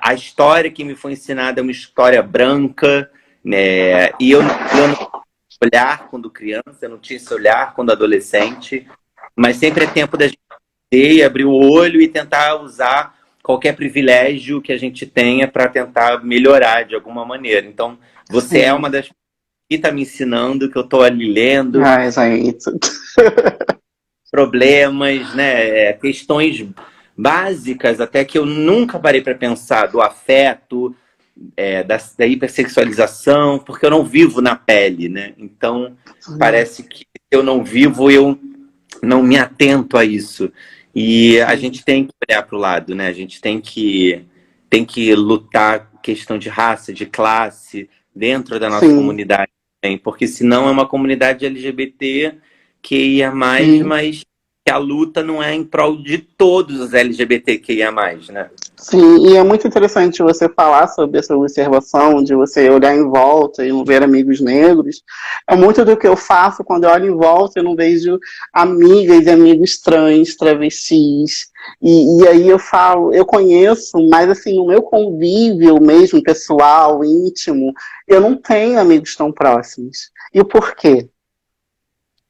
a história que me foi ensinada é uma história branca, né? E eu não tinha olhar quando criança, eu não tinha esse olhar quando adolescente, mas sempre é tempo da gente ter, abrir o olho e tentar usar qualquer privilégio que a gente tenha para tentar melhorar de alguma maneira. Então, você é sim. uma das que está me ensinando, que eu estou ali lendo, Ai, gente. problemas, né, questões básicas, até que eu nunca parei para pensar, do afeto, da hipersexualização, porque eu não vivo na pele, né? Então, parece que eu não vivo, eu não me atento a isso. E a Sim, gente tem que olhar para o lado, né? A gente tem que lutar questão de raça, de classe, dentro da nossa sim, comunidade também, porque senão é uma comunidade LGBT que ia mais, sim. mas que a luta não é em prol de todos os LGBT que ia mais, né? Sim, e é muito interessante você falar sobre essa observação, de você olhar em volta e não ver amigos negros. É muito do que eu faço quando eu olho em volta e não vejo amigas e amigos trans, travestis. E aí eu falo, eu conheço, mas assim, no meu convívio mesmo, pessoal, íntimo, eu não tenho amigos tão próximos. E o porquê?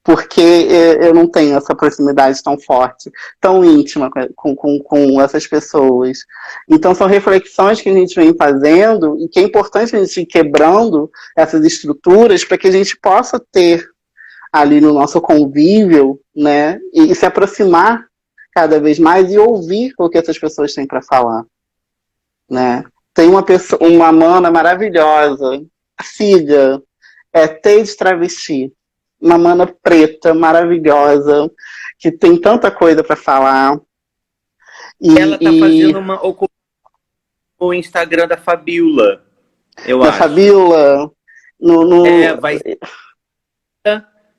Porque eu não tenho essa proximidade tão forte, tão íntima com essas pessoas. Então, são reflexões que a gente vem fazendo e que é importante a gente ir quebrando essas estruturas para que a gente possa ter ali no nosso convívio, né, e se aproximar cada vez mais e ouvir o que essas pessoas têm para falar, né. Tem uma mana maravilhosa, siga, T de Travesti, uma mana preta maravilhosa, que tem tanta coisa para falar. Ela tá E fazendo uma ocupação no Instagram da Fabiola, eu da acho. Fabiola, no, no, Vai.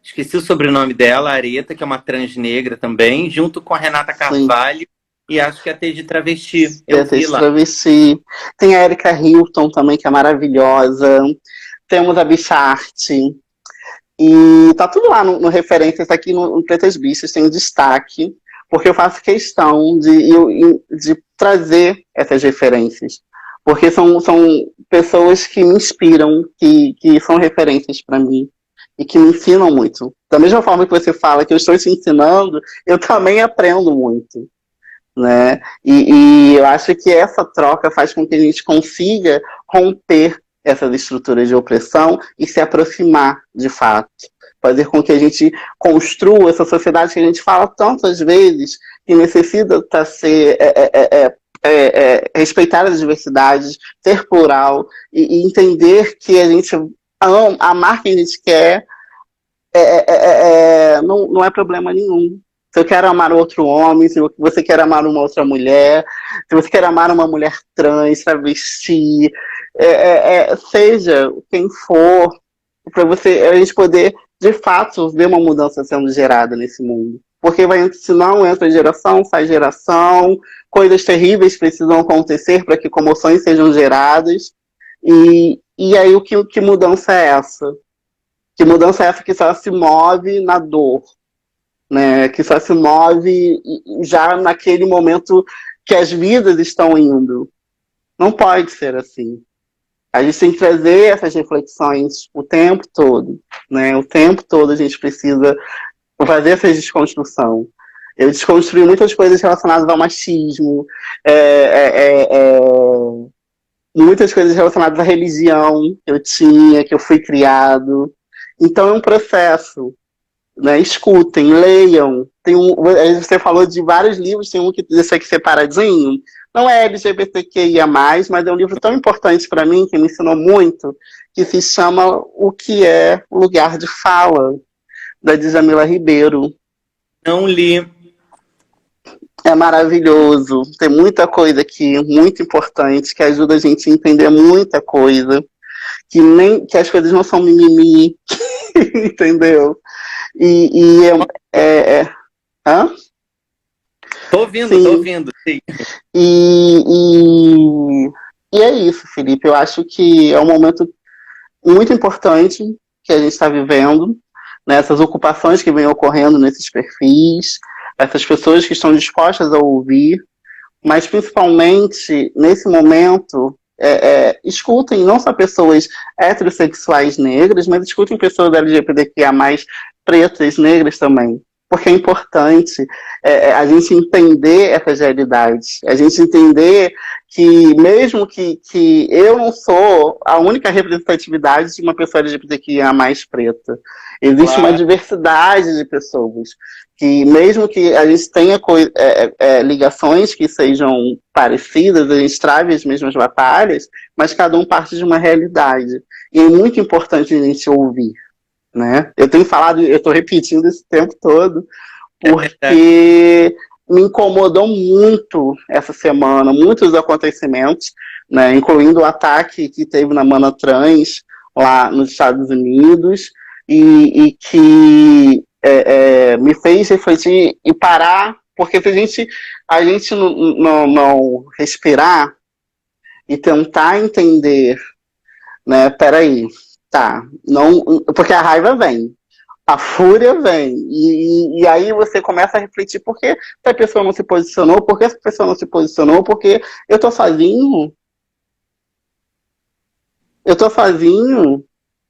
Esqueci o sobrenome dela, Areta, que é uma trans negra também, junto com a Renata sim, Carvalho e acho que a T de Travesti. Eu T vi de lá. Travesti. Tem a Erika Hilton também, que é maravilhosa. Temos a Bicharte. E tá tudo lá no Referências, aqui no Pretas Bichas, tem um destaque, porque eu faço questão de trazer essas referências. Porque são pessoas que me inspiram, que são referências para mim e que me ensinam muito. Da mesma forma que você fala que eu estou te ensinando, eu também aprendo muito, né? E eu acho que essa troca faz com que a gente consiga romper essas estruturas de opressão e se aproximar de fato. Fazer com que a gente construa essa sociedade que a gente fala tantas vezes que necessita ser respeitar as diversidades, ser plural e entender que a gente amar quem a gente quer não é problema nenhum. Se eu quero amar outro homem, se você quer amar uma outra mulher, se você quer amar uma mulher trans, travesti, seja quem for, para a gente poder, de fato, ver uma mudança sendo gerada nesse mundo. Porque se não entra geração, sai geração, coisas terríveis precisam acontecer para que comoções sejam geradas. E aí, que mudança é essa? Que mudança é essa que só se move na dor, né? Que só se move já naquele momento que as vidas estão indo. Não pode ser assim. A gente tem que trazer essas reflexões o tempo todo, né? O tempo todo a gente precisa fazer essa desconstrução. Eu desconstruí muitas coisas relacionadas ao machismo, é, é, é, muitas coisas relacionadas à religião que eu tinha, que eu fui criado. Então é um processo, né? Escutem, leiam. Você falou de vários livros, tem um que deixa aqui separadinho. não é LGBTQIA+, mas é um livro tão importante para mim, que me ensinou muito, que se chama O que é Lugar de Fala, da Djamila Ribeiro. Não li. É maravilhoso, tem muita coisa aqui, muito importante, que ajuda a gente a entender muita coisa, que as coisas não são mimimi, entendeu? E hã? Tô ouvindo, tô Sim. ouvindo. Sim. E é isso, Felipe. Eu acho que é um momento muito importante que a gente está vivendo, né? Essas ocupações que vêm ocorrendo nesses perfis, essas pessoas que estão dispostas a ouvir, mas principalmente nesse momento, escutem não só pessoas heterossexuais negras, mas escutem pessoas LGBTQIA+, pretas, negras também. Porque é importante a gente entender essas realidades, a gente entender que mesmo que eu não sou a única representatividade de uma pessoa LGBTQIA+, preta, existe uma Claro. diversidade de pessoas, que mesmo que a gente tenha ligações que sejam parecidas, a gente trave as mesmas batalhas, mas cada um parte de uma realidade. E é muito importante a gente ouvir, né? Eu tenho falado, eu estou repetindo esse tempo todo, porque me incomodou muito essa semana, muitos acontecimentos, né, incluindo o ataque que teve na Mana Trans, lá nos Estados Unidos, e que me fez refletir e parar, porque se a gente não respirar e tentar entender, né, peraí, tá, não, porque a raiva vem, a fúria vem, e aí você começa a refletir por que essa pessoa não se posicionou, por que essa pessoa não se posicionou, porque eu tô sozinho,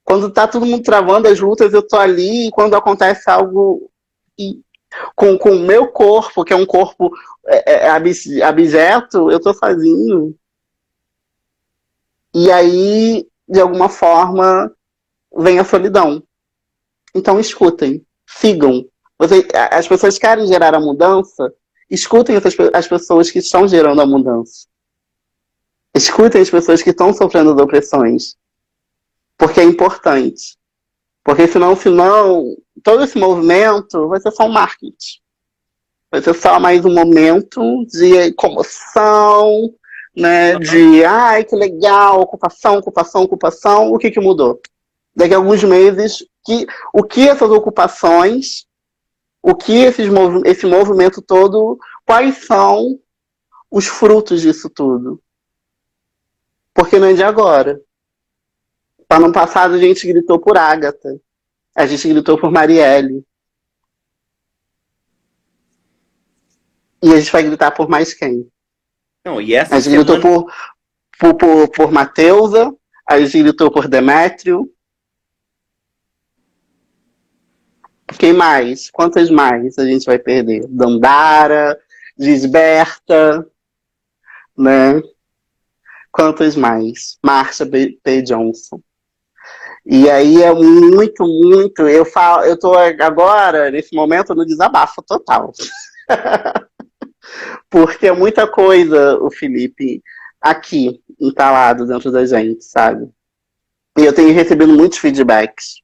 quando tá todo mundo travando as lutas, eu tô ali, e quando acontece algo com o meu corpo, que é um corpo abjeto, eu tô sozinho. E aí, de alguma forma, vem a solidão. Então escutem, sigam. As pessoas querem gerar a mudança, escutem as pessoas que estão gerando a mudança. Escutem as pessoas que estão sofrendo de opressões. Porque é importante. Porque senão, todo esse movimento vai ser só um marketing. Vai ser só mais um momento de comoção, né? De, ai, que legal, ocupação. O que mudou? Daqui a alguns meses, o que essas ocupações, o que esse movimento todo, quais são os frutos disso tudo? Porque não é de agora. Ano passado a gente gritou por Ágata, a gente gritou por Marielle. E a gente vai gritar por mais quem? Não, e essa A gente gritou por Mateusa, a gente gritou por Demétrio. Quem mais? Quantas mais a gente vai perder? Dandara, Gisberta, né? Quantas mais? Marsha P. Johnson. E aí é muito, eu tô agora, nesse momento, no desabafo total. Porque é muita coisa, o Felipe, aqui, entalado dentro da gente, sabe? E eu tenho recebido muitos feedbacks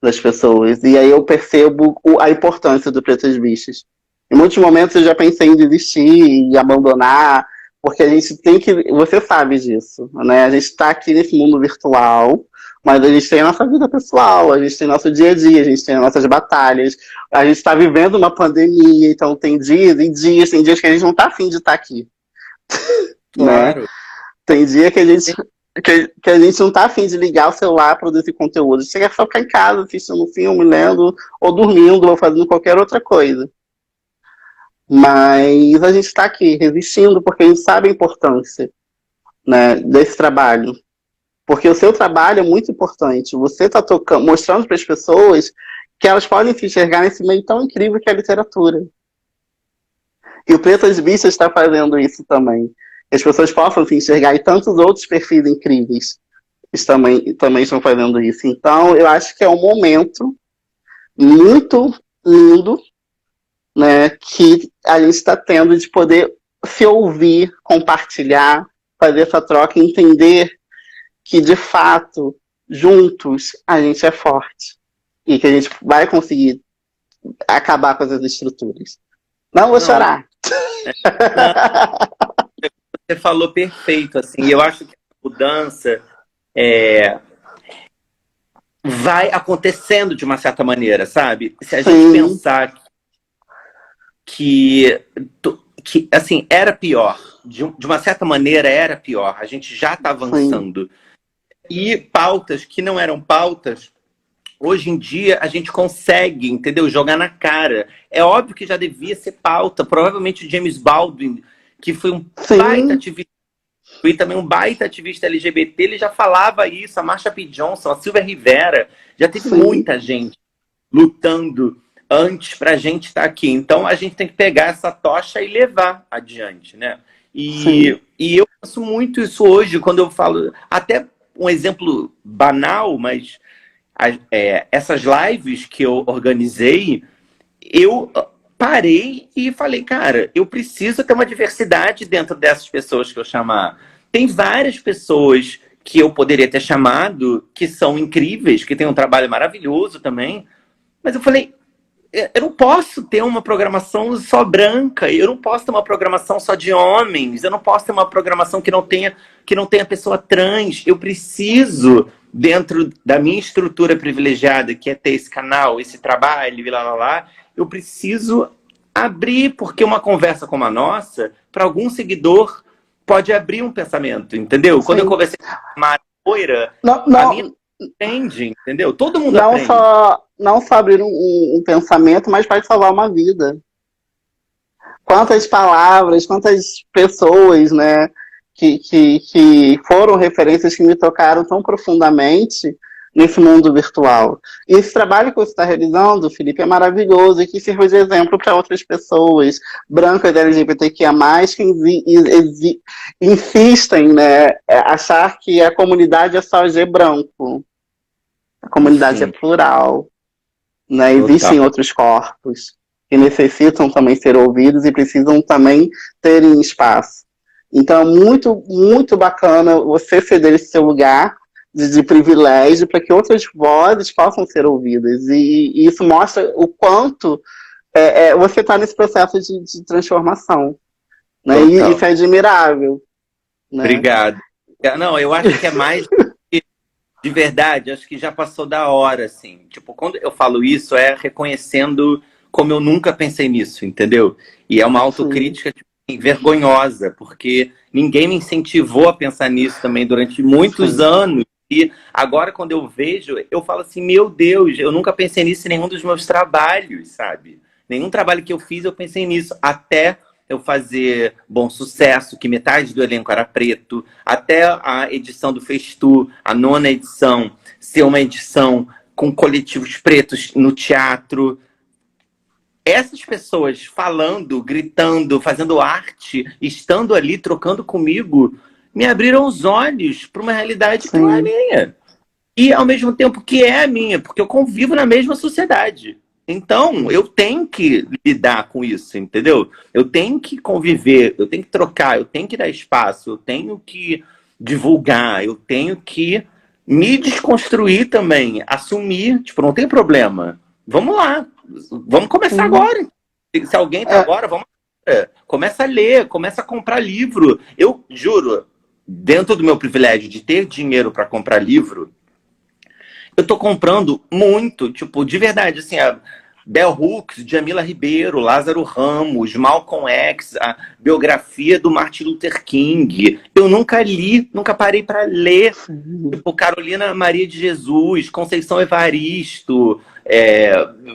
das pessoas, e aí eu percebo a importância do Pretas Bichas. Em muitos momentos eu já pensei em desistir e abandonar, porque a gente tem que, você sabe disso, né? A gente está aqui nesse mundo virtual, mas a gente tem a nossa vida pessoal, a gente tem nosso dia a dia, a gente tem as nossas batalhas, a gente está vivendo uma pandemia, então tem dias e dias, tem dias que a gente não está afim de estar aqui. Claro. Né? Tem dia que a gente que a gente não tá afim de ligar o celular, produzir conteúdo. A gente quer só ficar em casa, assistindo um filme, lendo, ou dormindo, ou fazendo qualquer outra coisa. Mas a gente está aqui, resistindo, porque a gente sabe a importância, né, desse trabalho. Porque o seu trabalho é muito importante. Você está mostrando para as pessoas que elas podem se enxergar nesse meio tão incrível que é a literatura. E o Pretas Bichas está fazendo isso também. Que as pessoas possam se enxergar, e tantos outros perfis incríveis também estão fazendo isso. Então, eu acho que é um momento muito lindo, né, que a gente está tendo de poder se ouvir, compartilhar, fazer essa troca e entender que, de fato, juntos a gente é forte e que a gente vai conseguir acabar com essas estruturas. Não vou chorar. Não, você falou perfeito, assim. Eu acho que a mudança vai acontecendo de uma certa maneira, sabe? Se a gente pensar que assim, era pior. De uma certa maneira, era pior. A gente já está avançando. Sim. E pautas que não eram pautas, hoje em dia a gente consegue, entendeu? Jogar na cara. É óbvio que já devia ser pauta. Provavelmente o James Baldwin, que foi um baita ativista, e também um baita ativista LGBT, ele já falava isso. A Marsha P. Johnson, a Silvia Rivera, já teve muita gente lutando antes pra gente estar aqui. Então a gente tem que pegar essa tocha e levar adiante, né? E eu penso muito isso hoje, quando eu falo, até um exemplo banal, mas essas lives que eu organizei, eu parei e falei, cara, eu preciso ter uma diversidade dentro dessas pessoas que eu chamar. Tem várias pessoas que eu poderia ter chamado, que são incríveis, que têm um trabalho maravilhoso também, mas eu falei, eu não posso ter uma programação só branca, eu não posso ter uma programação só de homens, eu não posso ter uma programação que não tenha pessoa trans. Eu preciso, dentro da minha estrutura privilegiada, que é ter esse canal, esse trabalho, eu preciso abrir, porque uma conversa como a nossa, para algum seguidor, pode abrir um pensamento, entendeu? Sim. Quando eu conversei com a Mara Moira, a minha aprende, entendeu? Todo mundo aprende. Não só abrir um pensamento, mas pode salvar uma vida. Quantas palavras, quantas pessoas, né, que foram referências que me tocaram tão profundamente nesse mundo virtual. E esse trabalho que você está realizando, Felipe, é maravilhoso e que sirva de exemplo para outras pessoas, brancas LGBTQIA+, que insistem, né, achar que a comunidade é só G branco. A comunidade é plural, né? Existem outros corpos que necessitam também ser ouvidos e precisam também terem espaço. Então, é muito, muito bacana você ceder esse seu lugar de privilégio para que outras vozes possam ser ouvidas. E isso mostra o quanto você está nesse processo de transformação. Né? E isso é admirável. Né? Obrigado. Não, eu acho que é mais... De verdade, acho que já passou da hora, assim. Tipo, quando eu falo isso, é reconhecendo como eu nunca pensei nisso, entendeu? E é uma autocrítica tipo, vergonhosa, porque ninguém me incentivou a pensar nisso também durante muitos anos. E agora, quando eu vejo, eu falo assim, meu Deus, eu nunca pensei nisso em nenhum dos meus trabalhos, sabe? Nenhum trabalho que eu fiz, eu pensei nisso. Até eu fazer Bom Sucesso, que metade do elenco era preto, até a edição do Festu, a 9ª edição, ser uma edição com coletivos pretos no teatro. Essas pessoas falando, gritando, fazendo arte, estando ali, trocando comigo, me abriram os olhos para uma realidade que não é minha. E, ao mesmo tempo, que é a minha, porque eu convivo na mesma sociedade. Então, eu tenho que lidar com isso, entendeu? Eu tenho que conviver, eu tenho que trocar, eu tenho que dar espaço, eu tenho que divulgar, eu tenho que me desconstruir também, assumir, tipo, não tem problema. Vamos lá, vamos começar agora. Se alguém tá agora, vamos começa a ler, começa a comprar livro. Eu juro, dentro do meu privilégio de ter dinheiro para comprar livro, eu tô comprando muito, tipo, de verdade, assim, a Bell Hooks, Djamila Ribeiro, Lázaro Ramos, Malcolm X, a biografia do Martin Luther King. Eu nunca li, nunca parei para ler. Tipo, Carolina Maria de Jesus, Conceição Evaristo,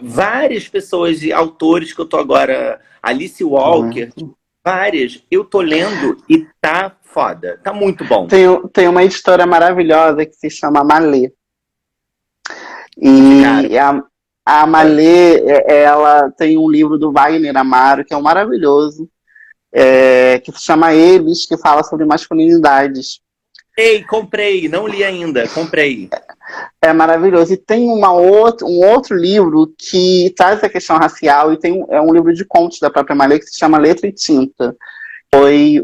várias pessoas e autores que eu tô agora, Alice Walker, várias. Eu tô lendo e tá foda, tá muito bom. Tem uma editora maravilhosa que se chama Malê. E a Malê, ela tem um livro do Wagner Amaro, que é um maravilhoso, que se chama Eles, que fala sobre masculinidades. Ei, comprei, não li ainda, comprei. É maravilhoso. E tem um outro livro que traz a questão racial, e é um livro de contos da própria Malê, que se chama Letra e Tinta, foi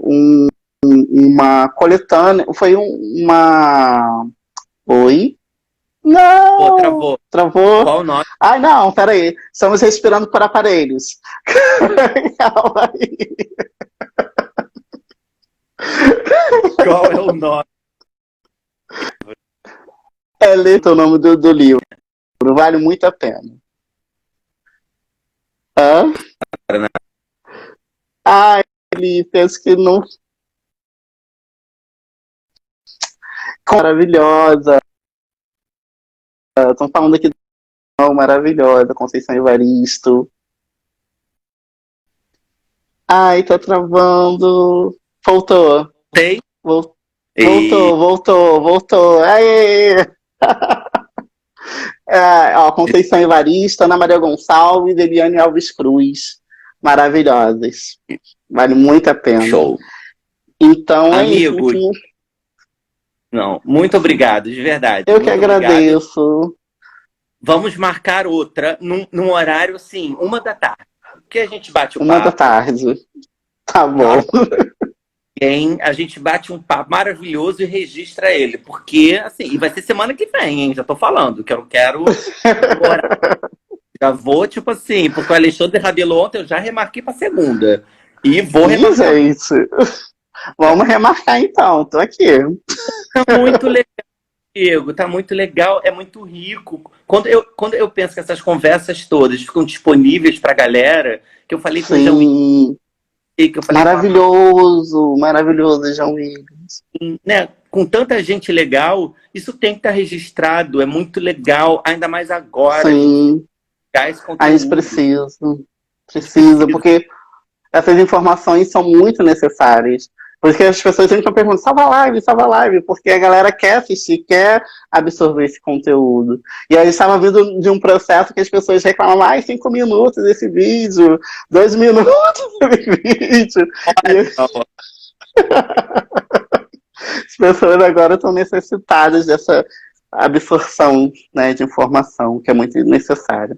uma coletânea, foi uma... Oi? Não! Pô, travou. Travou? Qual o nome? Ai, não, peraí. Estamos respirando por aparelhos. Calma aí. Qual é o nome? É letra o nome do livro. Vale muito a pena. Hã? Ai, penso que não. Maravilhosa. Estão falando aqui maravilhosa, Conceição Evaristo. Ai, tá travando. Voltou. Sei. Voltou. Aê! Conceição Evaristo, Ana Maria Gonçalves, Eliane Alves Cruz. Maravilhosas. Vale muito a pena. Show. Então, amigo. Não, muito obrigado, de verdade. Eu que agradeço. Vamos marcar outra num horário, assim, 13h. Que a gente bate o papo. 13h. Tá bom. A gente bate um papo maravilhoso e registra ele. Porque, assim, e vai ser semana que vem, hein? Já tô falando, que eu quero... Já vou, tipo assim, porque o Alexandre Rabelo ontem eu já remarquei pra segunda. E vou remarcar. Gente, vamos remarcar então, tô aqui. Tá muito legal, Diego, tá muito legal, é muito rico. Quando eu penso que essas conversas todas ficam disponíveis pra galera, que eu falei com o João Williams, que eu falei maravilhoso, João Williams. Né, com tanta gente legal, isso tem que estar registrado, é muito legal, ainda mais agora. Sim. A gente precisa, porque essas informações são muito necessárias. Porque as pessoas sempre estão perguntando, salva a live, porque a galera quer assistir, quer absorver esse conteúdo. E aí estava vindo de um processo que as pessoas reclamam, 5 minutos desse vídeo, 2 minutos desse vídeo. As pessoas agora estão necessitadas dessa absorção, né, de informação, que é muito necessária.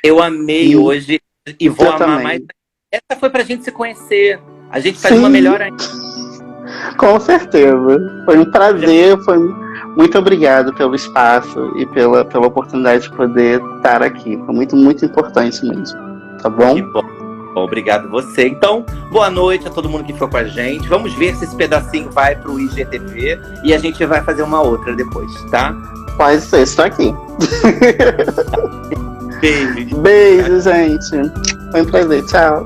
Eu amei hoje e vou amar mais. Essa foi pra gente se conhecer. A gente faz uma melhor ainda. Com certeza. Foi um prazer, muito obrigado pelo espaço e pela oportunidade de poder estar aqui. Foi muito, muito importante mesmo. Tá bom? Que bom. Obrigado você. Então, boa noite a todo mundo que ficou com a gente. Vamos ver se esse pedacinho vai pro IGTV e a gente vai fazer uma outra depois, tá? Pode ser, estou aqui. Beijo. Beijo, gente. Foi um prazer. Tchau.